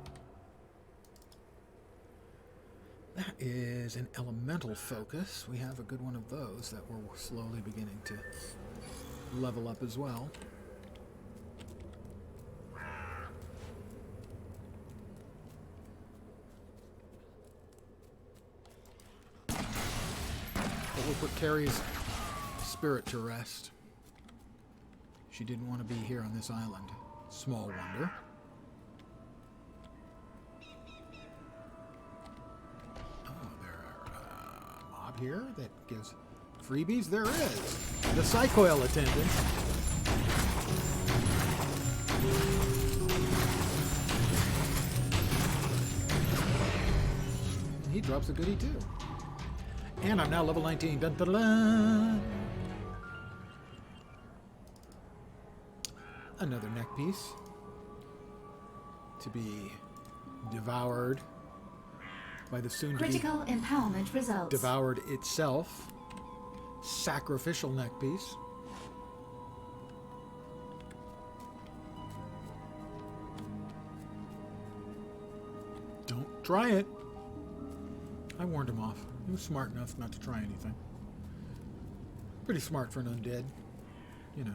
That is an elemental focus. We have a good one of those that we're slowly beginning to level up as well. But we'll put Carrie's spirit to rest. She didn't want to be here on this island. Small wonder. Oh, there are a mob here that gives freebies. There is. The Psychoil attendant. And he drops a goodie too. And I'm now level 19. Dun, dun, dun. Another neck piece to be devoured by the soon-to-be Critical empowerment results. devoured itself. Sacrificial neck piece. Don't try it. I warned him off. He was smart enough not to try anything. Pretty smart for an undead, you know.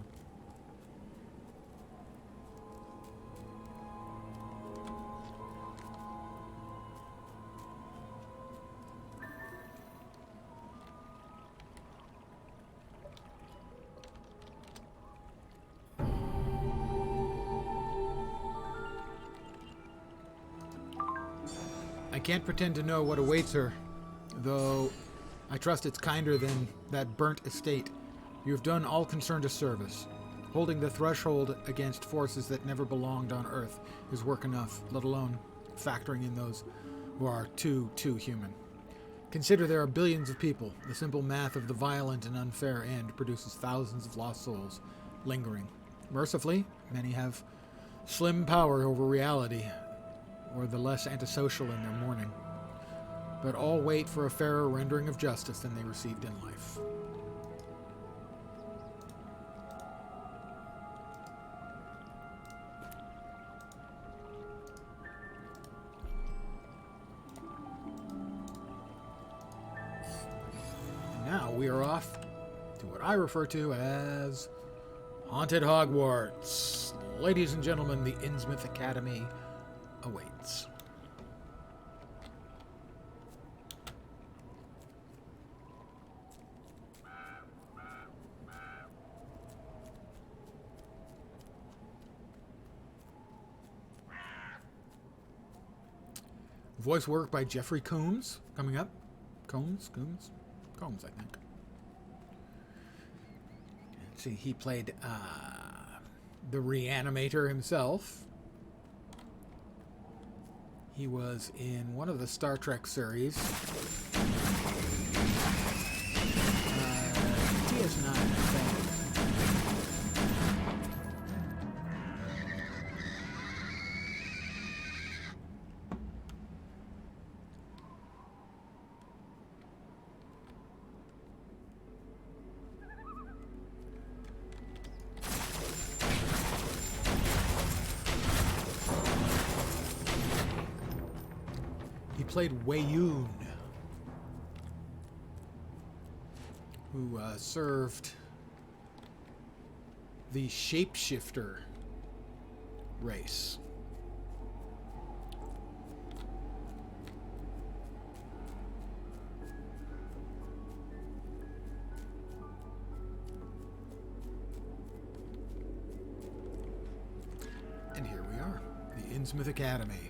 I can't pretend to know what awaits her, though I trust it's kinder than that burnt estate. You have done all concerned a service. Holding the threshold against forces that never belonged on Earth is work enough, let alone factoring in those who are too human. Consider there are billions of people. The simple math of the violent and unfair end produces thousands of lost souls lingering. Mercifully, many have slim power over reality, or the less antisocial in their mourning. But all wait for a fairer rendering of justice than they received in life. And now we are off to what I refer to as Haunted Hogwarts. Ladies and gentlemen, the Innsmouth Academy awaits. Voice work by Jeffrey Combs coming up. Combs, I think. Let's see, he played the Reanimator himself. He was in one of the Star Trek series. DS9, I think. played Wei Yun, who served the shapeshifter race. And here we are, the Innsmouth Academy.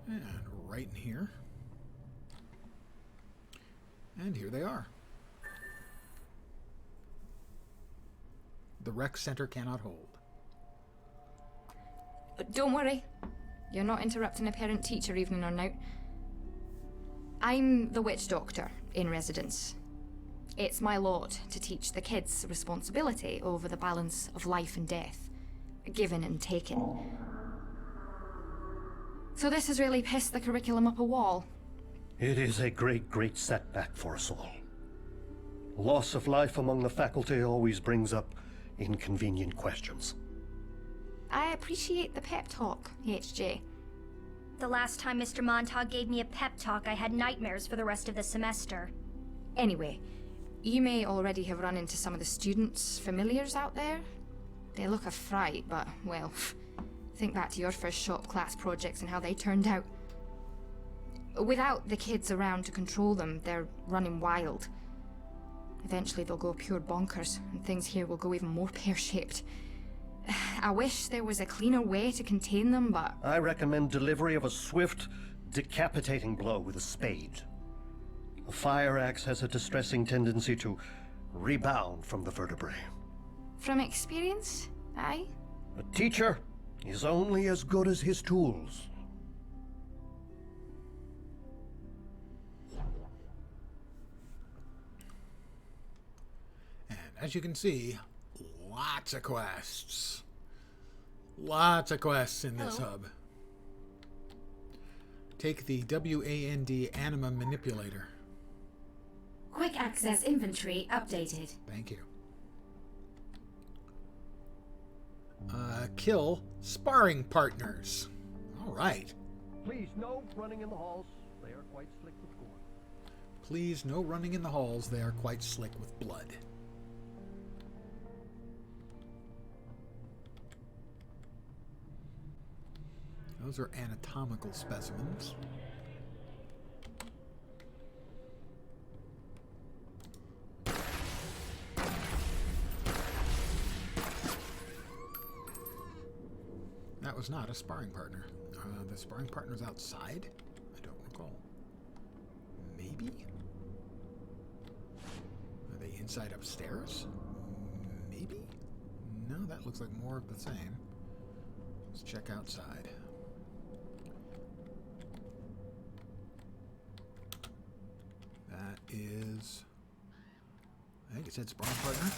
And right in here. And here they are. The rec center cannot hold. Don't worry. You're not interrupting a parent-teacher evening or now. I'm the witch doctor in residence. It's my lot to teach the kids responsibility over the balance of life and death, given and taken. So this has really pissed the curriculum up a wall. It is a great, great setback for us all. Loss of life among the faculty always brings up inconvenient questions. I appreciate the pep talk, HJ. The last time Mr. Montauk gave me a pep talk, I had nightmares for the rest of the semester. Anyway, you may already have run into some of the students' familiars out there. They look a fright, but, well, think back to your first shop class projects and how they turned out. Without the kids around to control them, they're running wild. Eventually they'll go pure bonkers, and things here will go even more pear-shaped. I wish there was a cleaner way to contain them, but... I recommend delivery of a swift, decapitating blow with a spade. A fire axe has a distressing tendency to rebound from the vertebrae. From experience, aye? A teacher is only as good as his tools. And as you can see, lots of quests. Lots of quests in this hub. Take the WAND Anima Manipulator. Quick access inventory updated. Thank you. Kill sparring partners. All right. Please, no running in the halls. They are quite slick with gore. Please, no running in the halls. They are quite slick with blood. Those are anatomical specimens. That was not a sparring partner. The sparring partner's outside? I don't recall. Maybe? Are they inside upstairs? Maybe? No, that looks like more of the same. Let's check outside. That is... I think it said sparring partner.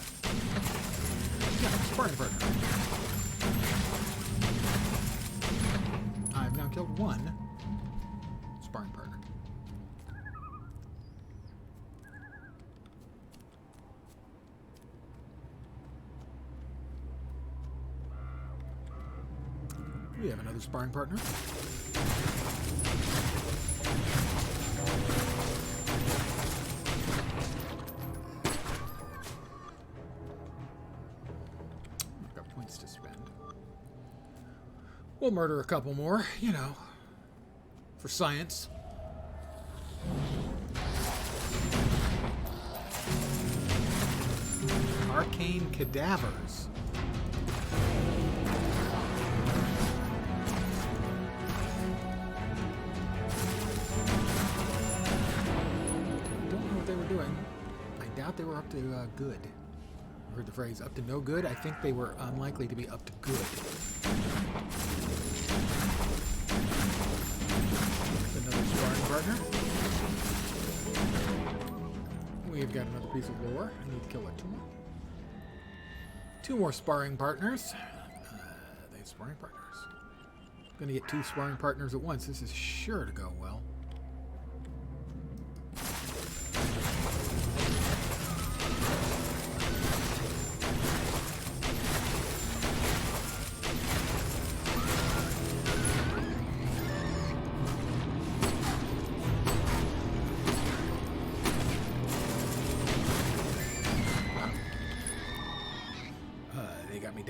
Yeah, sparring partner. I've now killed one sparring partner. We have another sparring partner. I've got points to spend. We'll murder a couple more, you know, for science. Arcane cadavers. Don't know what they were doing. I doubt they were up to good. I heard the phrase up to no good. I think they were unlikely to be up to good. Another sparring partner. We've got another piece of lore. I need to kill like two more. Two more sparring partners. They sparring partners. Gonna get two sparring partners at once. This is sure to go well.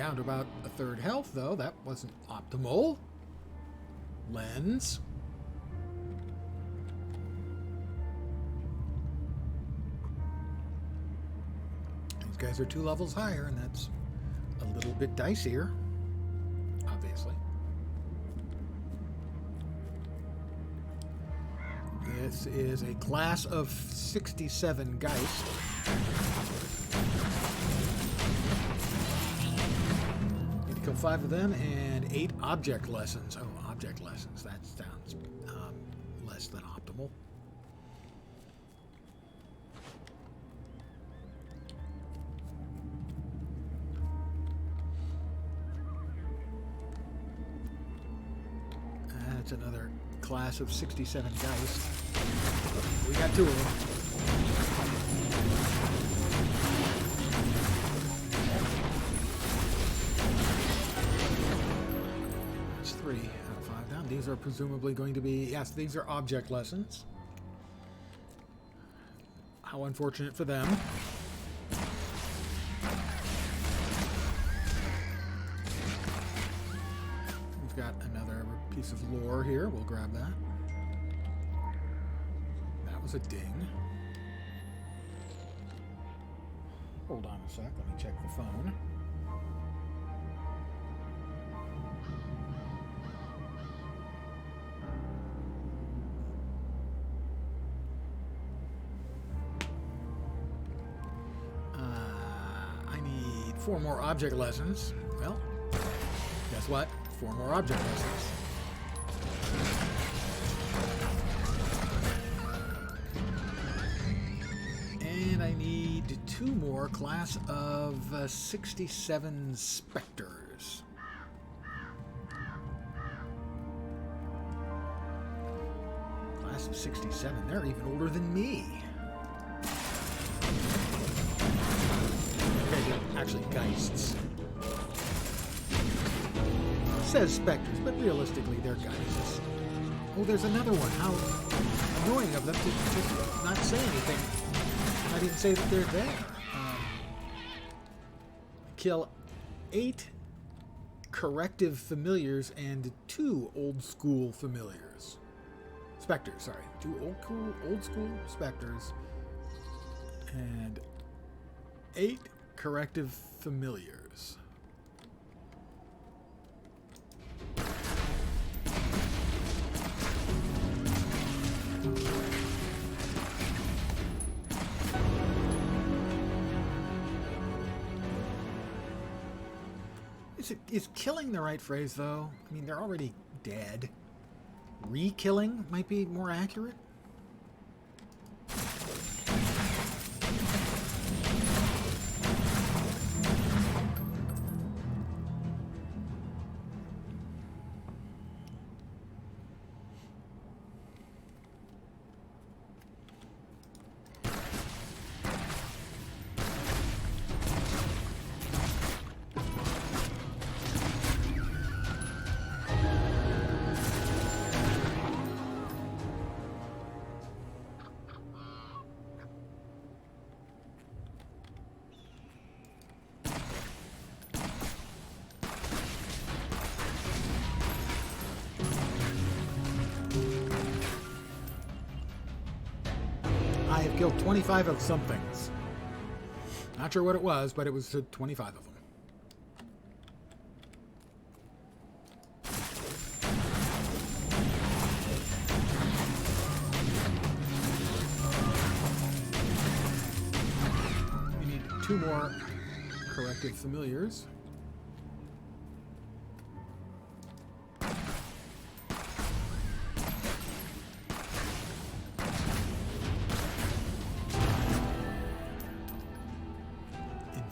down to about a third health, though. That wasn't optimal. Lens. These guys are 2 levels higher, and that's a little bit dicier, obviously. This is a class of 67 Geist. Need to kill 5 of them and 8 object lessons. Oh, object lessons. That sounds less than optimal. That's another class of 67 Geist. We got 2 of them. That's 3 out of 5 down. These are presumably going to be... Yes, these are object lessons. How unfortunate for them. We've got another piece of lore here. We'll grab that. That was a ding. Hold on a sec. Let me check the phone. I need 4 more object lessons. Well, guess what? 4 more object lessons. And I need 2 more class of 67 Spectres. Class of 67. They're even older than me. Okay, they're actually Geists. It says Spectres, but realistically they're Geists. Oh, there's another one. How annoying of them to just not say anything. Not even say that they're there. Kill 8 corrective familiars and 2 old school familiars. Spectres, sorry. 2 old school specters and 8 corrective familiars. Is killing the right phrase, though? I mean, they're already dead. Re-killing might be more accurate. I have killed 25 of somethings. Not sure what it was, but it was 25 of them. We need 2 more corrective familiars.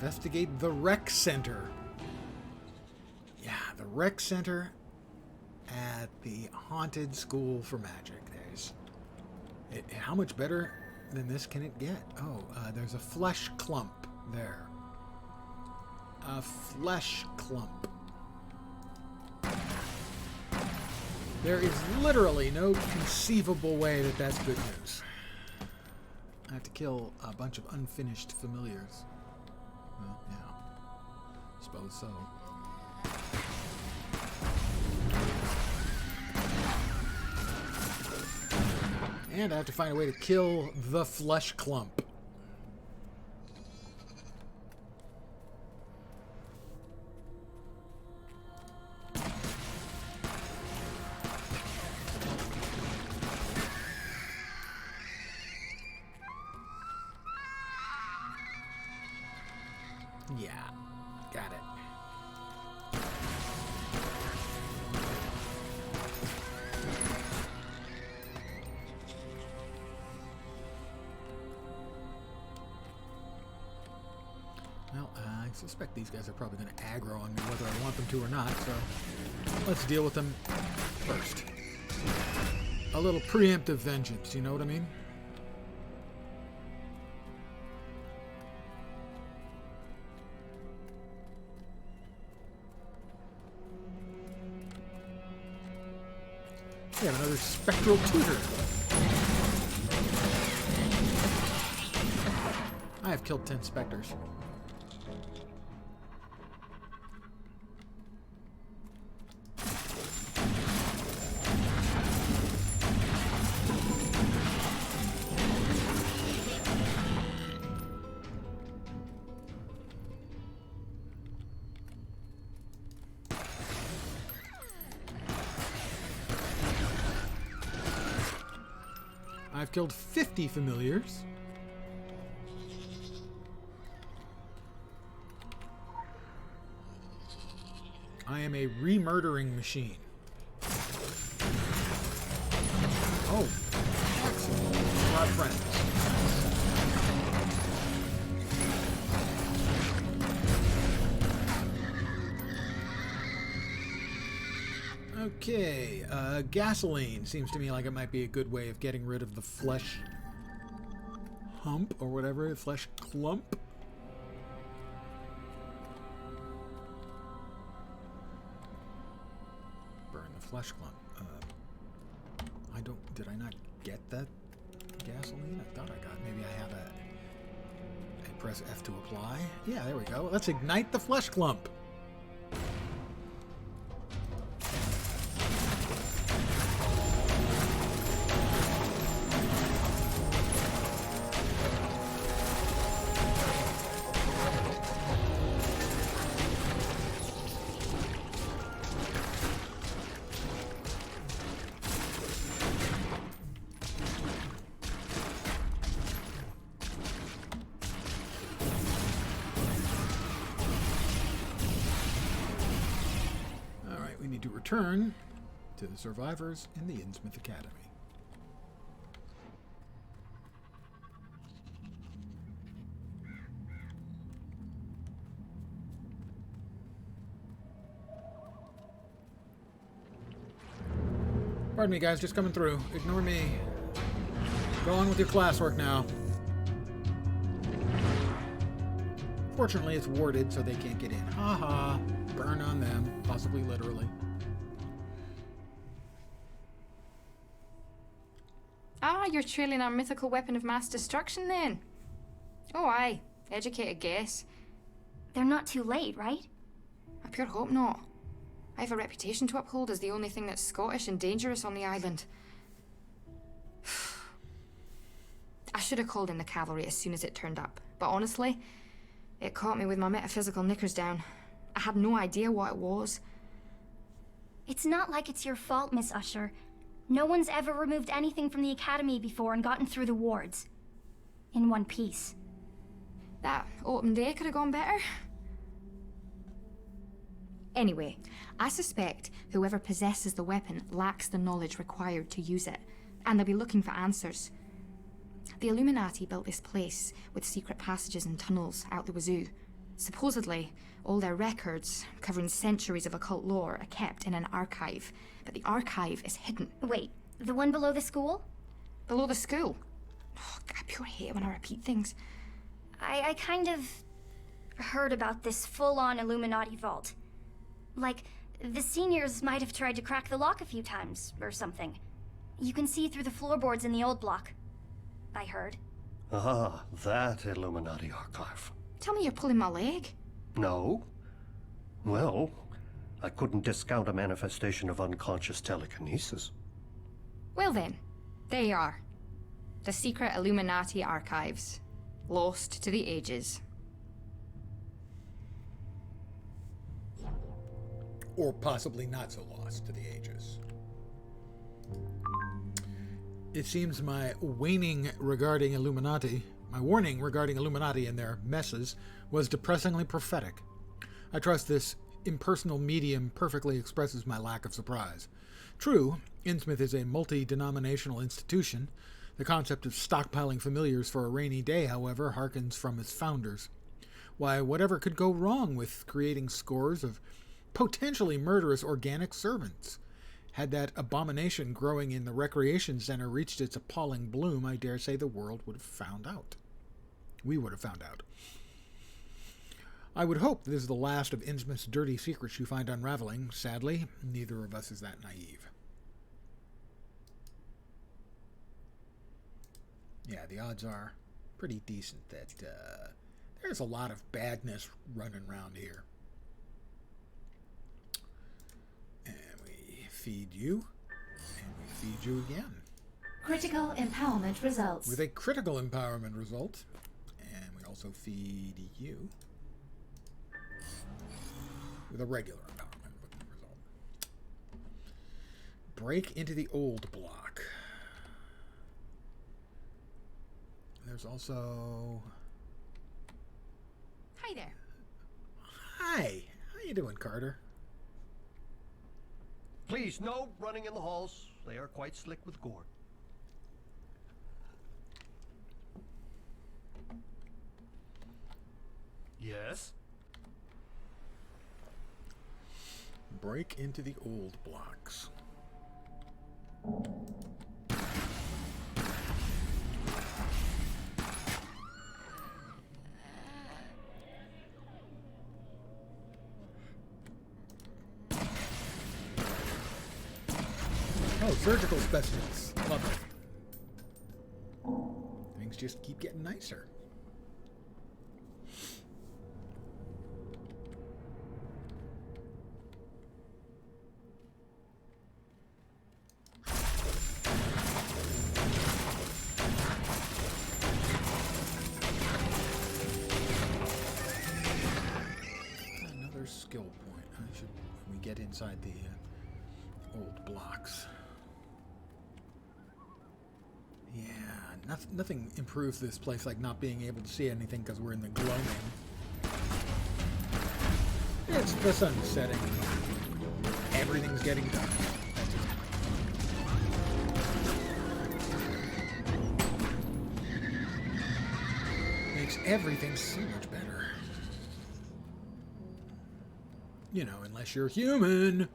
Investigate the rec center. Yeah, the rec center at the haunted school for magic. How much better than this can it get? Oh, there's a flesh clump there. A flesh clump. There is literally no conceivable way that that's good news. I have to kill a bunch of unfinished familiars. Well, yeah, suppose so. And I have to find a way to kill the flesh clump. Yeah, got it. Well, I suspect these guys are probably going to aggro on me whether I want them to or not, so let's deal with them first. A little preemptive vengeance, you know what I mean? We have another spectral tutor. I have killed 10 specters. I've killed 50 familiars. I am a remurdering machine. Oh, excellent. Our friends. Okay, gasoline seems to me like it might be a good way of getting rid of the flesh hump or whatever, the flesh clump. Burn the flesh clump. Did I not get that gasoline? I thought I got, maybe I have I press F to apply. Yeah, there we go. Let's ignite the flesh clump. To return to the survivors in the Innsmouth Academy. Pardon me, guys, just coming through. Ignore me. Go on with your classwork now. Fortunately, it's warded, so they can't get in. Ha ha. Burn on them, possibly literally. Ah, you're trailing our mythical weapon of mass destruction then? Oh aye, educated guess. They're not too late, right? I pure hope not. I have a reputation to uphold as the only thing that's Scottish and dangerous on the island. I should have called in the cavalry as soon as it turned up, but honestly, it caught me with my metaphysical knickers down. I had no idea what it was. It's not like it's your fault, Miss Usher. No one's ever removed anything from the academy before and gotten through the wards. In one piece. That open day could have gone better. Anyway, I suspect whoever possesses the weapon lacks the knowledge required to use it, and they'll be looking for answers. The Illuminati built this place with secret passages and tunnels out the wazoo. Supposedly, all their records, covering centuries of occult lore, are kept in an archive, but the archive is hidden. Wait, the one below the school? Below the school? Oh, I pure hate it when I repeat things. I kind of heard about this full-on Illuminati vault. Like, the seniors might have tried to crack the lock a few times, or something. You can see through the floorboards in the old block. I heard. Ah, that Illuminati archive. Tell me you're pulling my leg. No. Well, I couldn't discount a manifestation of unconscious telekinesis. Well then, there you are. The secret Illuminati archives. Lost to the ages. Or possibly not so lost to the ages. It seems my warning regarding Illuminati and their messes was depressingly prophetic. I trust this impersonal medium perfectly expresses my lack of surprise. True, Innsmouth is a multi-denominational institution. The concept of stockpiling familiars for a rainy day, however, harkens from its founders. Why, whatever could go wrong with creating scores of potentially murderous organic servants? Had that abomination growing in the recreation center reached its appalling bloom, I dare say the world would have found out. We would have found out. I would hope this is the last of Innsmouth's dirty secrets you find unraveling. Sadly, neither of us is that naive. Yeah, the odds are pretty decent that there's a lot of badness running around here. And we feed you, and we feed you again. Critical empowerment results. With a critical empowerment result, and we also feed you with a regular empowerment result. Break into the old block. There's also... Hi there. Hi. How you doing, Carter? Please, no running in the halls. They are quite slick with gore. Yes? Break into the old blocks. Oh, surgical specimens. Lovely. Things just keep getting nicer. Another skill point. Should we get inside the old blocks? Yeah, nothing improves this place like not being able to see anything because we're in the gloaming. It's the sun setting. Everything's getting done. That's it. Makes everything so much better. You know, unless you're human.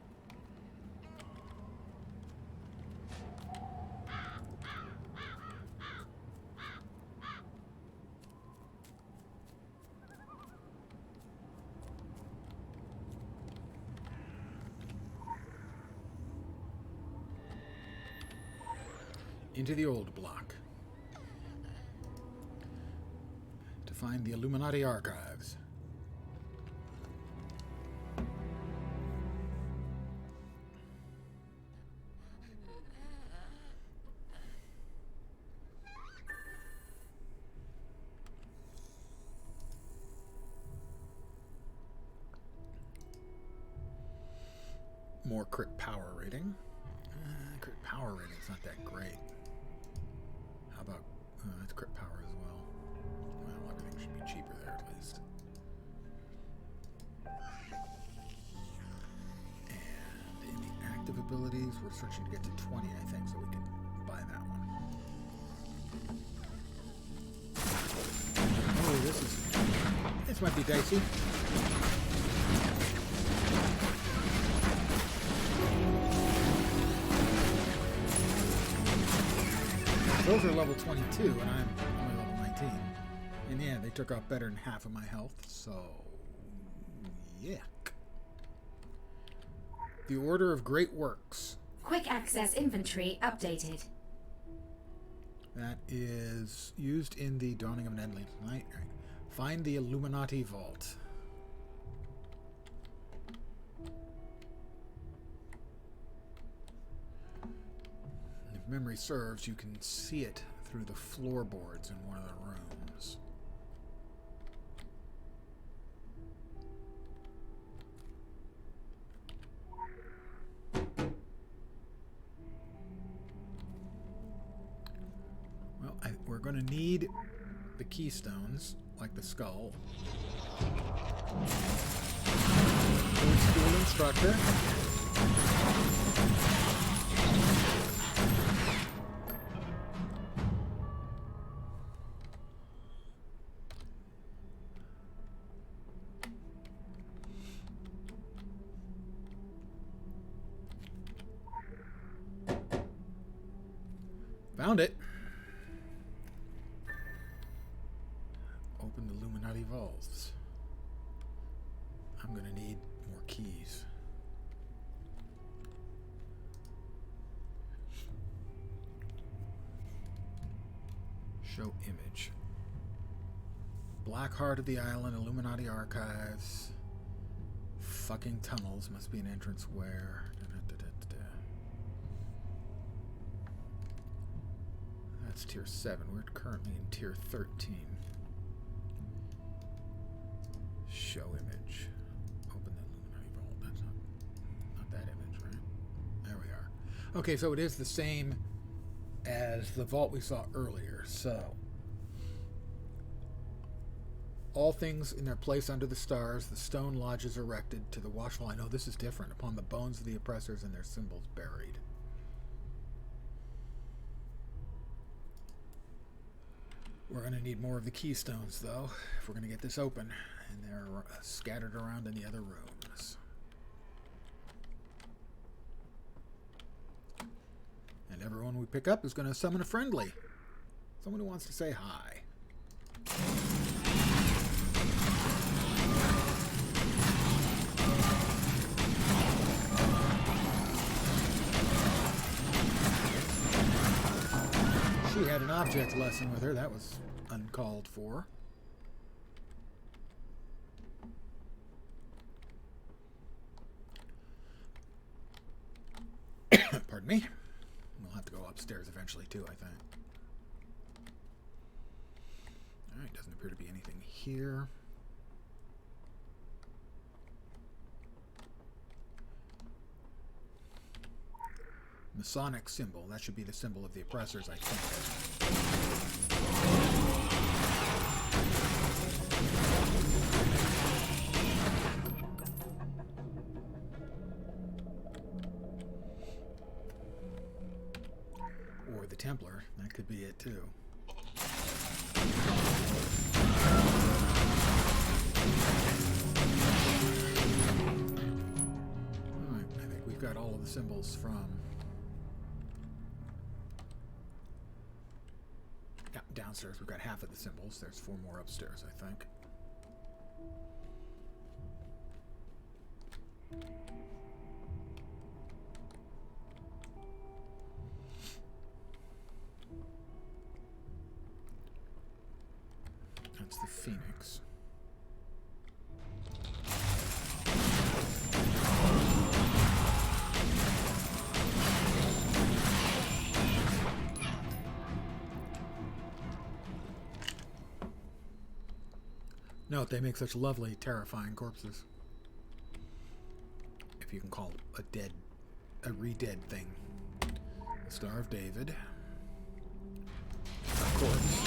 Into the old block to find the Illuminati archives. More crit power rating. Crit power rating's not that great. How about that's crit power as well? Well, everything should be cheaper there at least. And in the active abilities, we're searching to get to 20, I think, so we can buy that one. Oh, this might be dicey. Those are level 22, and I'm only level 19. And yeah, they took off better than half of my health, so... yuck. The Order of Great Works. Quick access inventory updated. That is used in the Dawning of an Endless Night. Right. Find the Illuminati Vault. If memory serves, you can see it through the floorboards in one of the rooms. Well, we're going to need the keystones, like the skull. Good school instructor. Found it. Open the Illuminati vaults. I'm gonna need more keys. Show image. Black heart of the island, Illuminati archives. Fucking tunnels must be an entrance where. That's tier 7. We're currently in tier 13. Show image. Open the Illuminati vault. That's not that image, right? There we are. Okay, so it is the same as the vault we saw earlier. So, all things in their place under the stars, the stone lodges erected to the watchful. I know this is different. Upon the bones of the oppressors and their symbols buried. We're going to need more of the keystones, though, if we're going to get this open. And they're scattered around in the other rooms. And everyone we pick up is going to summon a friendly. Someone who wants to say hi. She had an object lesson with her. That was uncalled for. Pardon me. We'll have to go upstairs eventually too, I think. Alright, doesn't appear to be anything here. Masonic symbol. That should be the symbol of the oppressors, I think. Or the Templar. That could be it, too. Alright, I think we've got all of the symbols from... downstairs. We've got half of the symbols. There's 4 more upstairs, I think. That's the Phoenix. Note, they make such lovely, terrifying corpses. If you can call a re-dead thing. The Star of David. Of course.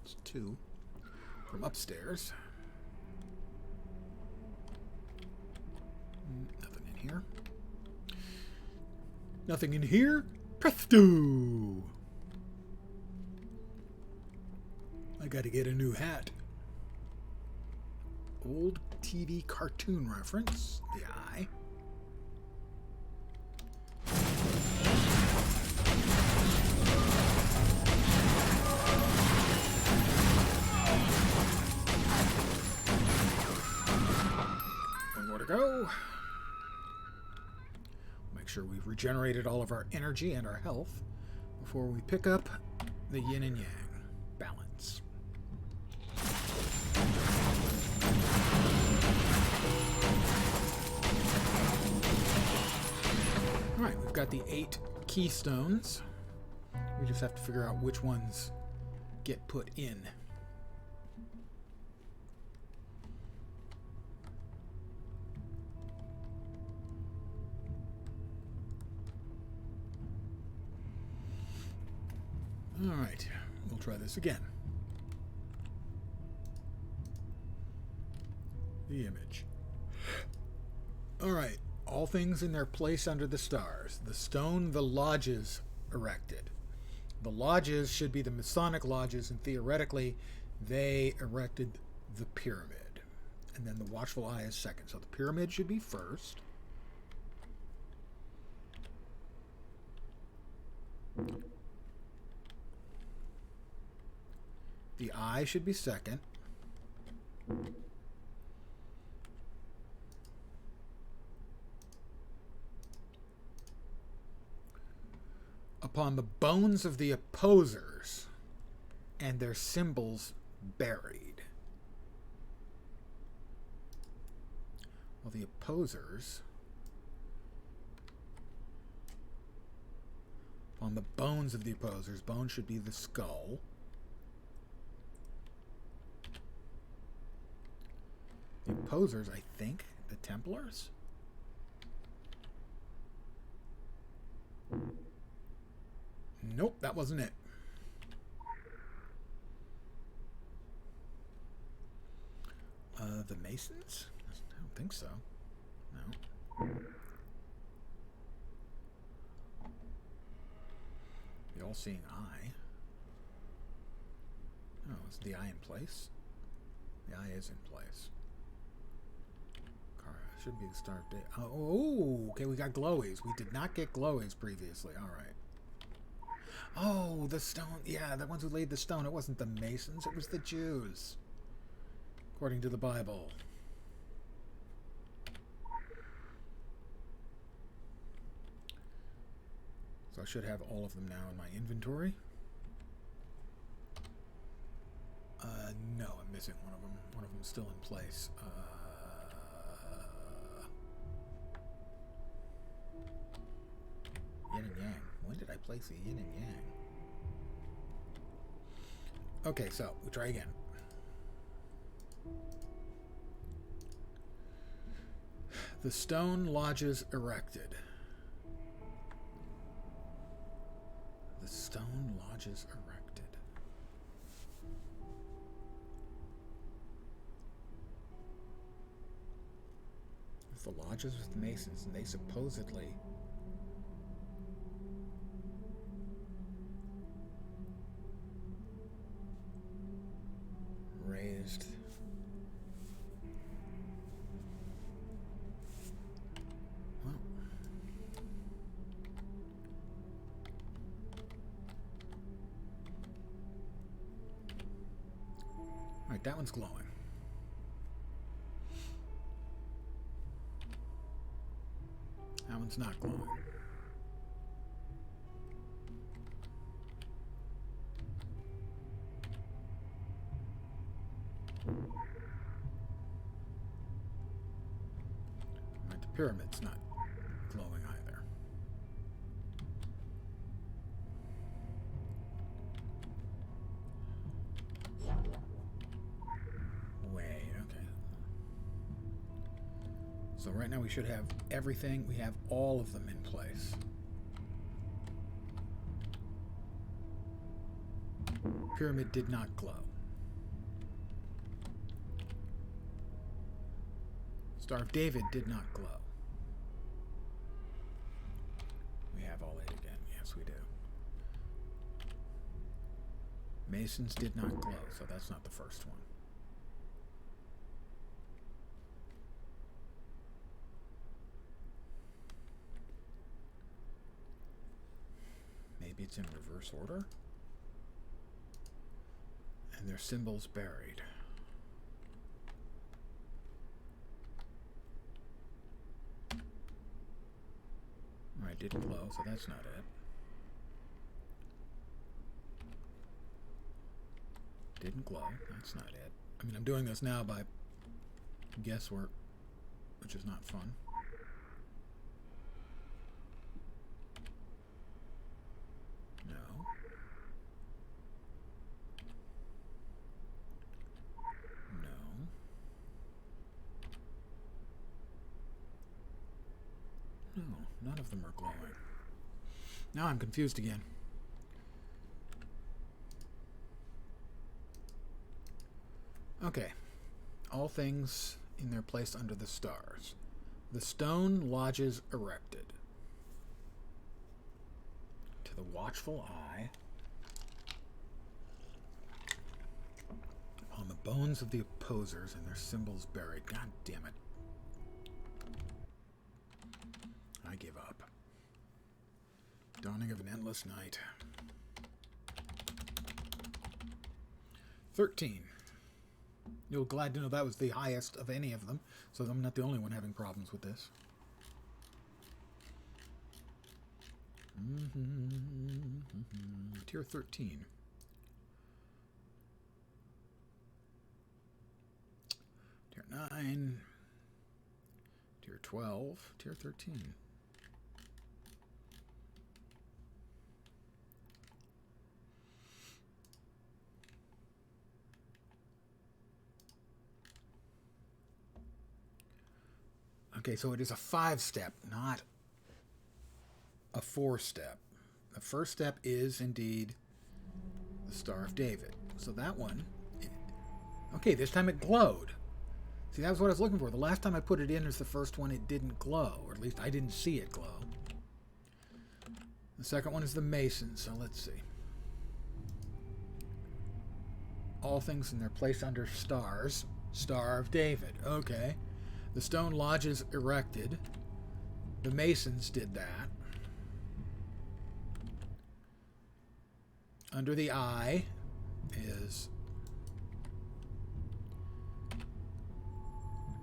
That's 2 from upstairs. Nothing in here. Nothing in here. Presto! I gotta get a new hat. Old TV cartoon reference. The eye. One more to go. Make sure we've regenerated all of our energy and our health before we pick up the yin and yang balance. Alright, we've got the 8 keystones. We just have to figure out which ones get put in. Alright, we'll try this again. The image. Alright, all things in their place under the stars. The stone the lodges erected. The lodges should be the Masonic lodges, and theoretically, they erected the pyramid. And then the watchful eye is second. So the pyramid should be first. The eye should be second. Upon the bones of the opposers and their symbols buried. Well, the opposers, on the bones of the opposers, bone should be the skull. The opposers, I think, the Templars? Nope, that wasn't it. The Masons? I don't think so. No. The all-seeing eye. Oh, is the eye in place? The eye is in place. Should be the Star of Day. Oh, okay, we got glowies. We did not get glowies previously. All right. Oh, the stone. Yeah, the ones who laid the stone. It wasn't the Masons. It was the Jews. According to the Bible. So I should have all of them now in my inventory. No, I'm missing one of them. One of them's still in place. Yin and Yang. When did I place the Yin and Yang? Okay, so we try again. The stone lodges erected. The stone lodges erected. It's the lodges with the Masons, and they supposedly raised Alright, that one's glowing. That one's not glowing. Alright, the pyramid's not glowing either. Wait, okay. So right now we should have everything. We have all of them in place. Pyramid did not glow. Star of David did not glow. We have all 8 again. Yes, we do. Masons did not glow, so that's not the first one. Maybe it's in reverse order? And their symbols buried. Alright, didn't glow, so that's not it. Didn't glow, that's not it. I mean, I'm doing this now by guesswork, which is not fun. None of them are glowing. Now I'm confused again. Okay. All things in their place under the stars. The stone lodges erected. To the watchful eye, upon the bones of the opposers and their symbols buried. God damn it. I give up. Dawning of an endless night. 13. You'll be glad to know that was the highest of any of them, so I'm not the only one having problems with this. Tier 13. Tier 9. Tier 12. Tier 13. Okay, so it is a 5-step, not a 4-step. The first step is indeed the Star of David. So that one, okay, this time it glowed. See, that was what I was looking for. The last time I put it in as the first one, it didn't glow, or at least I didn't see it glow. The second one is the Mason, so let's see. All things in their place under stars. Star of David, okay. The stone lodges erected. The Masons did that. Under the eye is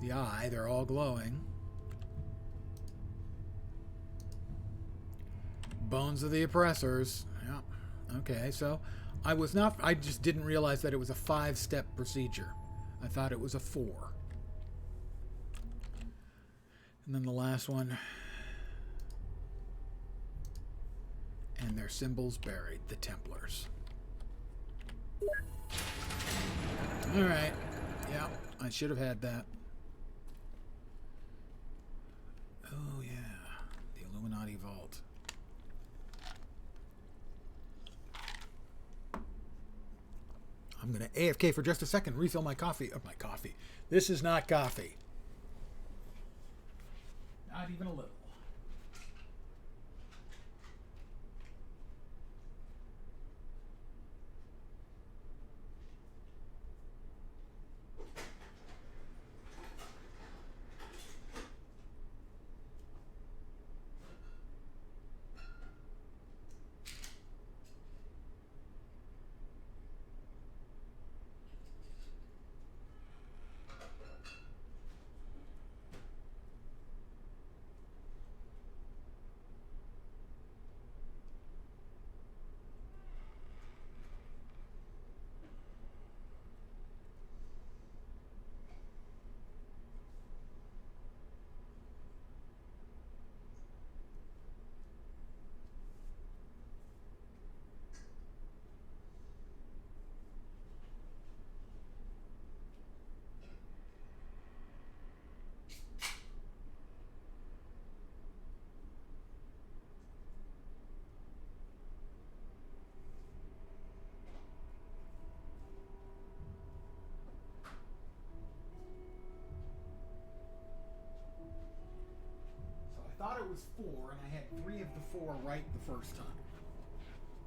the eye. They're all glowing. Bones of the oppressors. Yeah. Okay, so I just didn't realize that it was a 5-step procedure. I thought it was a 4. And then the last one. And their symbols buried, the Templars. Alright. Yeah, I should have had that. Oh, yeah. The Illuminati Vault. I'm going to AFK for just a second, refill my coffee. Oh, my coffee. This is not coffee. Not even a little. I thought it was 4, and I had 3 of the 4 right the first time.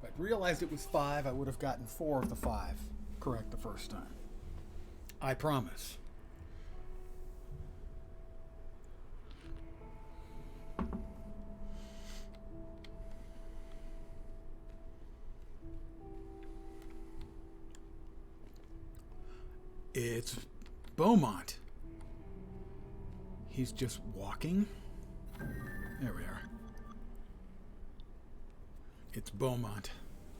If I'd realized it was 5, I would have gotten 4 of the 5 correct the first time. I promise. It's Beaumont. He's just walking. There we are. It's Beaumont.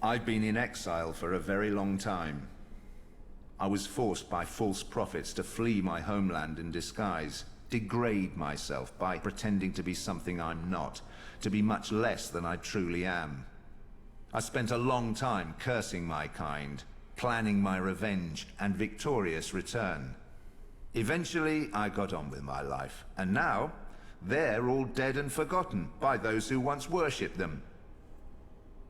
I've been in exile for a very long time. I was forced by false prophets to flee my homeland in disguise, degrade myself by pretending to be something I'm not, to be much less than I truly am. I spent a long time cursing my kind, planning my revenge and victorious return. Eventually, I got on with my life, and now They're all dead and forgotten by those who once worshipped them.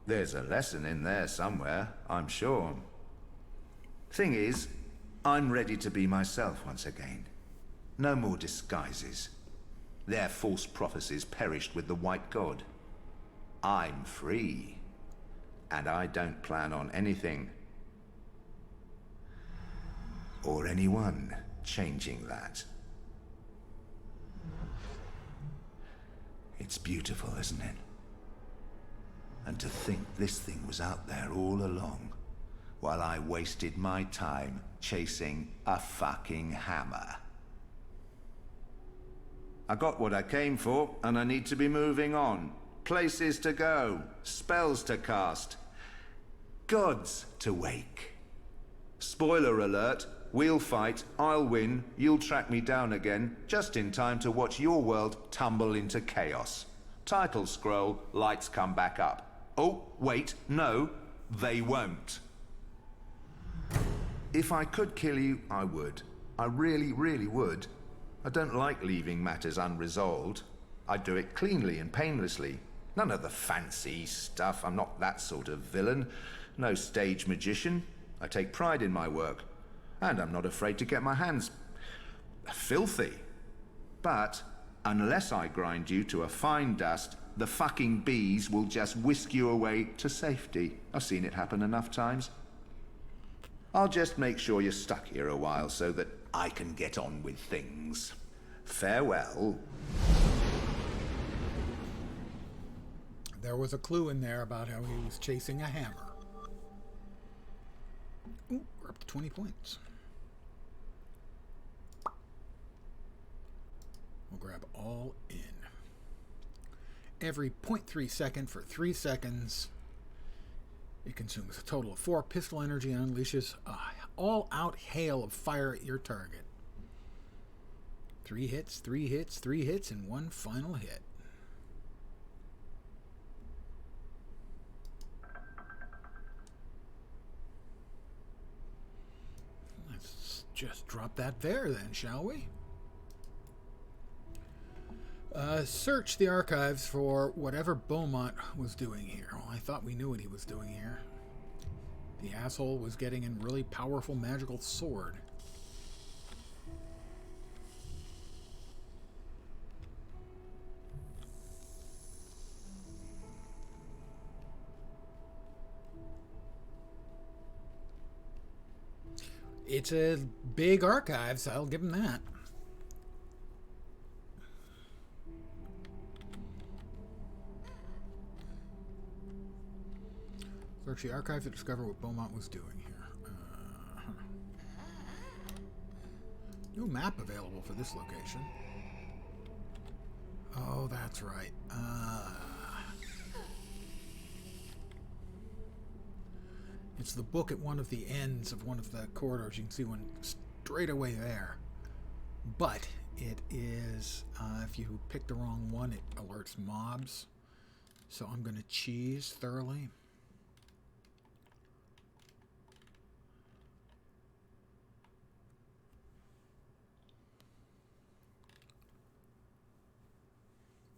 There's a lesson in there somewhere, I'm sure. Thing is, I'm ready to be myself once again. No more disguises. Their false prophecies perished with the White God. I'm free. And I don't plan on anything or anyone changing that. It's beautiful, isn't it? And to think this thing was out there all along, while I wasted my time chasing a fucking hammer. I got what I came for, and I need to be moving on. Places to go, spells to cast, gods to wake. Spoiler alert, we'll fight, I'll win, you'll track me down again, just in time to watch your world tumble into chaos. Title scroll, lights come back up. Oh, wait, no, they won't. If I could kill you, I would. I really, really would. I don't like leaving matters unresolved. I'd do it cleanly and painlessly. None of the fancy stuff. I'm not that sort of villain. No stage magician. I take pride in my work. And I'm not afraid to get my hands filthy. But unless I grind you to a fine dust, the fucking bees will just whisk you away to safety. I've seen it happen enough times. I'll just make sure you're stuck here a while so that I can get on with things. Farewell. There was a clue in there about how he was chasing a hammer. Ooh, we're up to 20 points. We'll grab all in. Every 0.3 second for 3 seconds. It consumes a total of 4 pistol energy and unleashes an all-out hail of fire at your target. 3 hits, 3 hits, 3 hits, and 1 final hit. Let's just drop that there then, shall we? Search the archives for whatever Beaumont was doing here. Well, I thought we knew what he was doing here. The asshole was getting a really powerful magical sword. It's a big archive, so I'll give him that. Search the archive to discover what Beaumont was doing here. No map available for this location. Oh, that's right. It's the book at one of the ends of one of the corridors. You can see one straight away there. But it is, if you pick the wrong one, it alerts mobs. So I'm going to cheese thoroughly.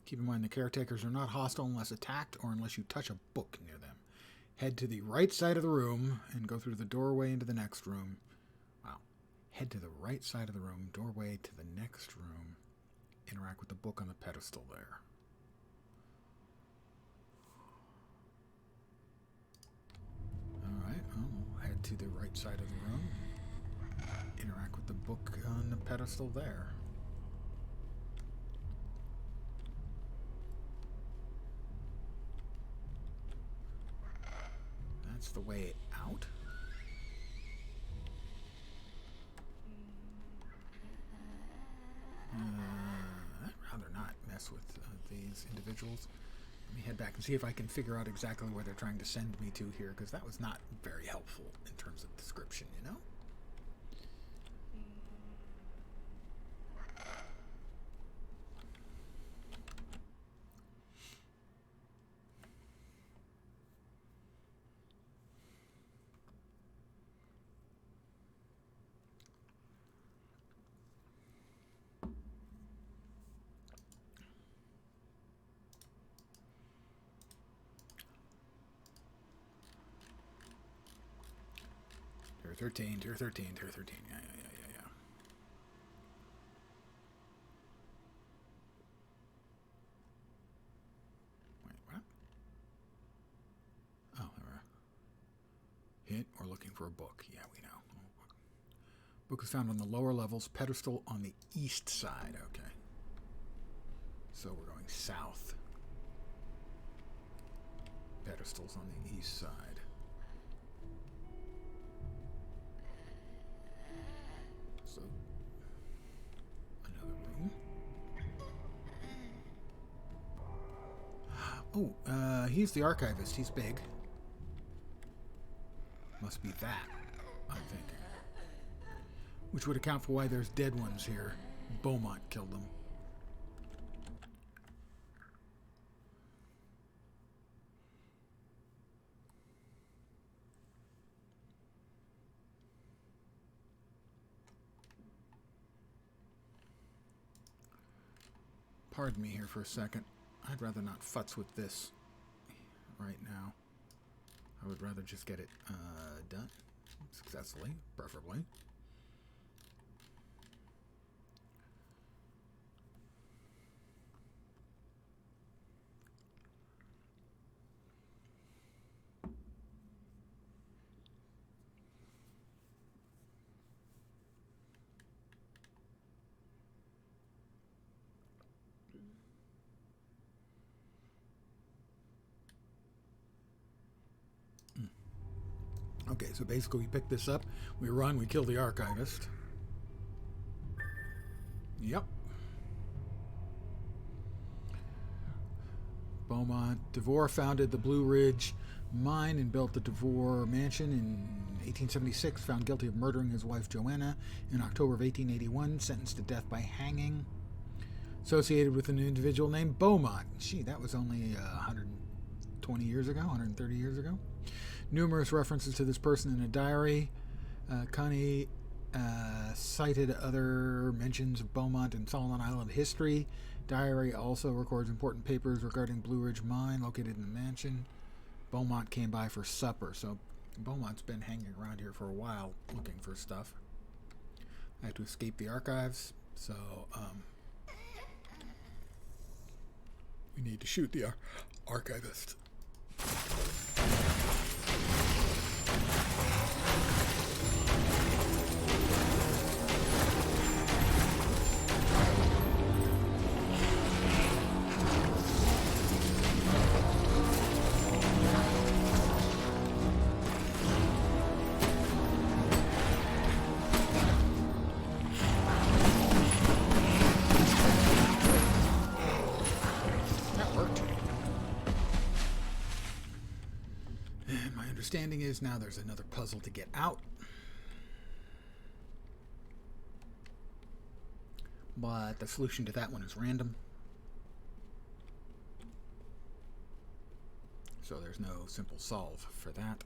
Keep in mind the caretakers are not hostile unless attacked or unless you touch a book near them. Head to the right side of the room and go through the doorway into the next room. Wow. Head to the right side of the room, doorway to the next room. Interact with the book on the pedestal there. Alright, I'll head to the right side of the room. Interact with the book on the pedestal there. That's the way out. I'd rather not mess with these individuals. Let me head back and see if I can figure out exactly where they're trying to send me to here, because that was not very helpful in terms of description, you know? Tier 13, tier 13, tier 13. Yeah. Wait, what? Oh, there we are. Hit or looking for a book. Yeah, we know. Book is found on the lower levels, pedestal on the east side. Okay. So we're going south. Pedestals on the east side. So, another room. Oh, he's the archivist. He's big. Must be that, I'm thinking. Which would account for why there's dead ones here. Beaumont killed them. Pardon me here for a second. I'd rather not futz with this right now. I would rather just get it done successfully, preferably. Okay, so basically we pick this up, we run, we kill the archivist. Yep. Beaumont. DeVore founded the Blue Ridge Mine and built the DeVore Mansion in 1876, found guilty of murdering his wife Joanna in October of 1881, sentenced to death by hanging. Associated with an individual named Beaumont. Gee, that was only 120 years ago, 130 years ago. Numerous references to this person in a diary. Connie cited other mentions of Beaumont in Solomon Island history. Diary also records important papers regarding Blue Ridge Mine located in the mansion. Beaumont came by for supper, so Beaumont's been hanging around here for a while looking for stuff. I have to escape the archives, so we need to shoot the archivist. Understanding is now there's another puzzle to get out. But the solution to that one is random. So there's no simple solve for that.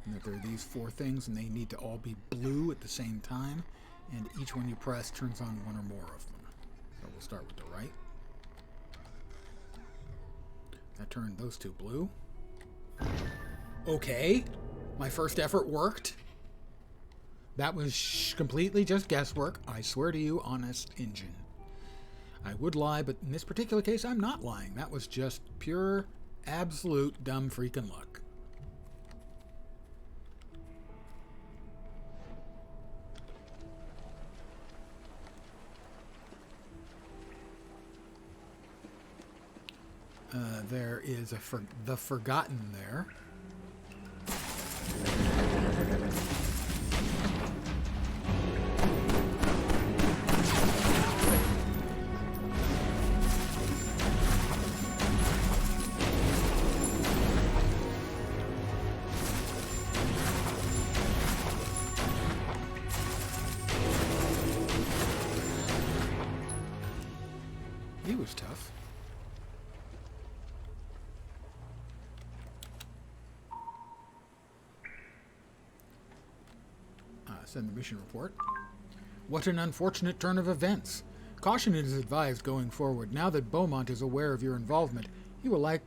And that there are these four things, and they need to all be blue at the same time, and each one you press turns on one or more of them. So we'll start with the right. That turned those two blue. Okay, my first effort worked. That was completely just guesswork. I swear to you, honest engine. I would lie, but in this particular case, I'm not lying. That was just pure, absolute dumb freaking luck. There is the Forgotten there. He was tough. Send the mission report. What an unfortunate turn of events. Caution is advised going forward. Now that Beaumont is aware of your involvement, he will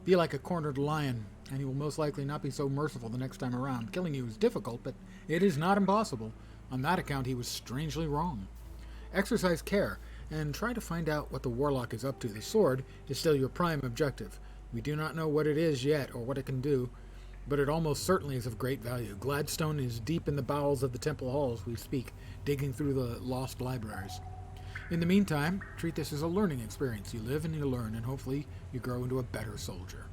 be like a cornered lion, and he will most likely not be so merciful the next time around. Killing you is difficult, but it is not impossible. On that account, he was strangely wrong. Exercise care, and try to find out what the warlock is up to. The sword is still your prime objective. We do not know what it is yet, or what it can do, but it almost certainly is of great value. Gladstone is deep in the bowels of the temple halls we speak, digging through the lost libraries. In the meantime, treat this as a learning experience. You live and you learn, and hopefully you grow into a better soldier.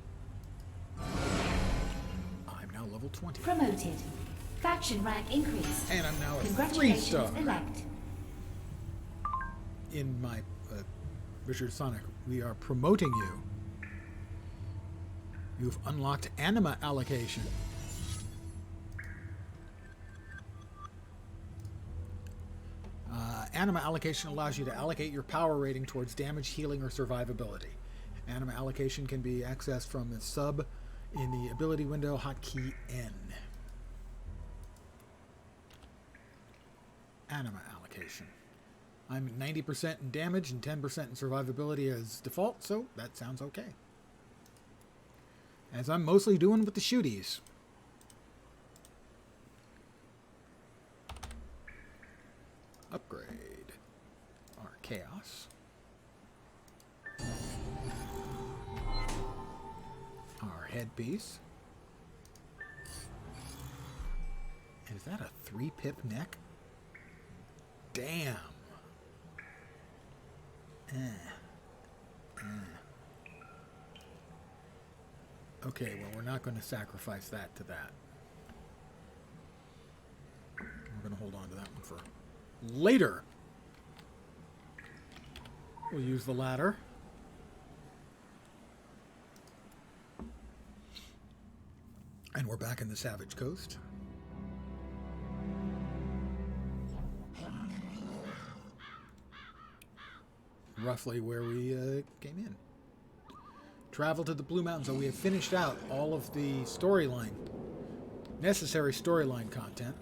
I'm now level 20. Promoted. Faction rank increased. And I'm now a Congratulations, 3-star. elect. In my Richard Sonic, we are promoting you. You've unlocked anima allocation. Anima allocation allows you to allocate your power rating towards damage, healing, or survivability. Anima allocation can be accessed from the sub in the ability window hotkey N. Anima allocation. I'm 90% in damage and 10% in survivability as default, so that sounds okay. As I'm mostly doing with the shooties. Upgrade our chaos. Our headpiece. Is that a 3-pip neck? Damn. Okay, well, we're not going to sacrifice that to that. We're going to hold on to that one for later. We'll use the ladder. And we're back in the Savage Coast. Roughly where we came in. Travel to the Blue Mountains. So we have finished out all of the storyline, necessary storyline content.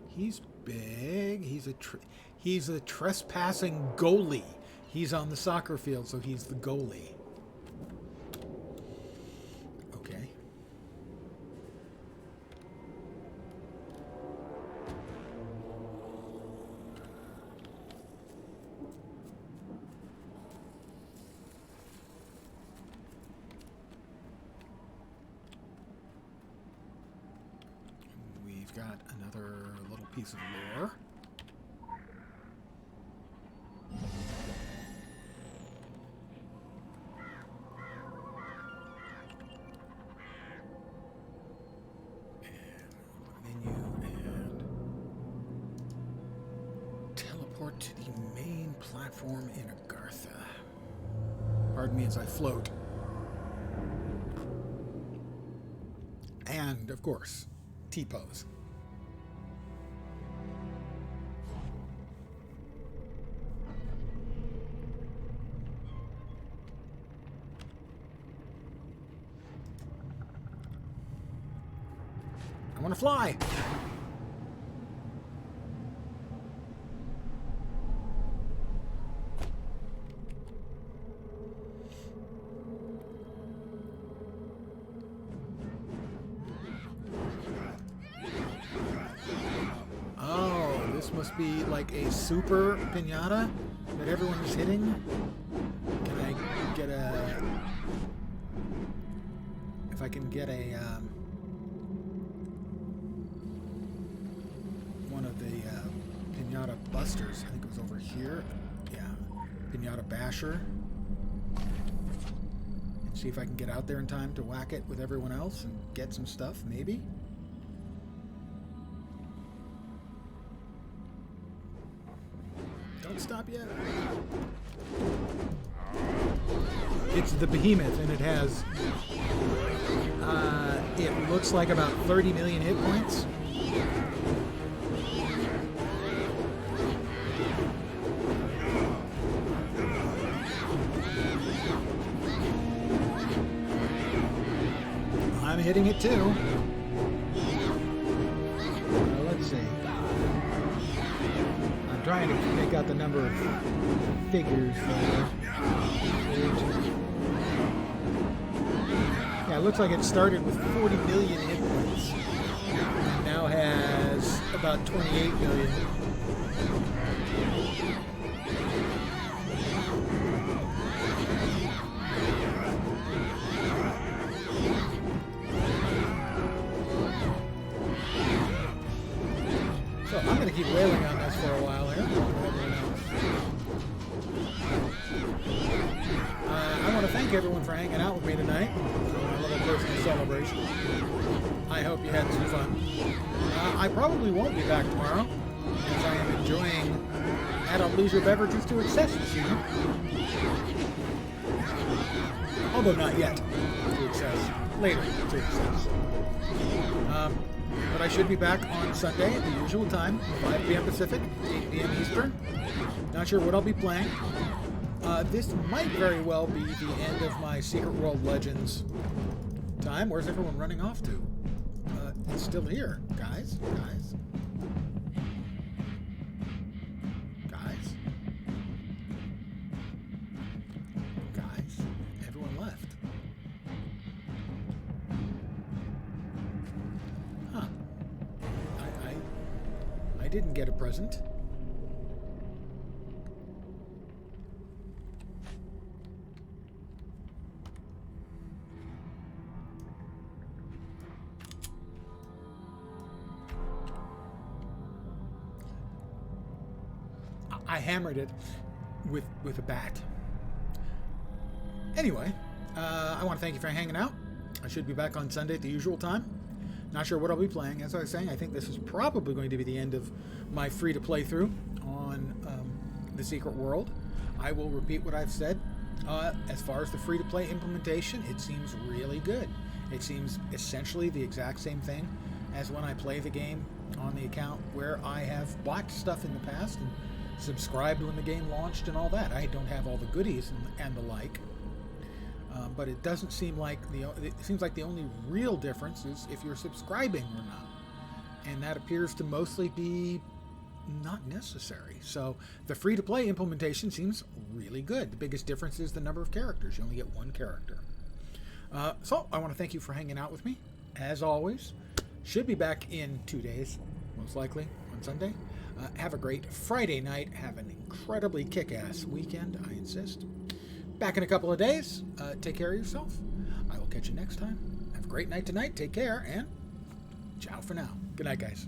He's big. He's a trespassing goalie. He's on the soccer field, so he's the goalie. Okay. We've got another little piece of lore. To the main platform in Agartha. Pardon me as I float. And, of course, T-pose. I want to fly! Must be like a super piñata that everyone is hitting. Can I get a... If I can get a... one of the piñata busters. I think it was over here. Yeah. Piñata basher. And see if I can get out there in time to whack it with everyone else and get some stuff, maybe? Don't stop yet. It's the behemoth, and it has, it looks like about 30 million hit points. I'm hitting it too. Let's see. trying to make out the number of figures there. Yeah, it looks like it started with 40 million hit points. And now has about 28 million. So I'm going to keep wailing on this for a while here. I want to thank everyone for hanging out with me tonight for my little personal celebration. I hope you had some fun. I probably won't be back tomorrow, as I am enjoying adult leisure beverages to excess this evening. Although not yet to excess. Later to excess. But I should be back on Sunday at the usual time, 5 p.m. Pacific, 8 p.m. Eastern. Not sure what I'll be playing. This might very well be the end of my Secret World Legends time. Where's everyone running off to? It's still here, guys. Everyone left. Huh. I didn't get a present. I hammered it with a bat. Anyway, I want to thank you for hanging out. I should be back on Sunday at the usual time. Not sure what I'll be playing. As I was saying, I think this is probably going to be the end of my free-to-play through on the Secret World. I will repeat what I've said. As far as the free-to-play implementation, it seems really good. It seems essentially the exact same thing as when I play the game on the account where I have bought stuff in the past and subscribed when the game launched and all that. I don't have all the goodies and the like. But it doesn't seem like it seems like the only real difference is if you're subscribing or not. And that appears to mostly be not necessary. So the free-to-play implementation seems really good. The biggest difference is the number of characters. You only get one character. So I want to thank you for hanging out with me. As always, should be back in 2 days, most likely on Sunday. Have a great Friday night. Have an incredibly kick-ass weekend, I insist. Back in a couple of days. Take care of yourself. I will catch you next time. Have a great night tonight. Take care, and ciao for now. Good night, guys.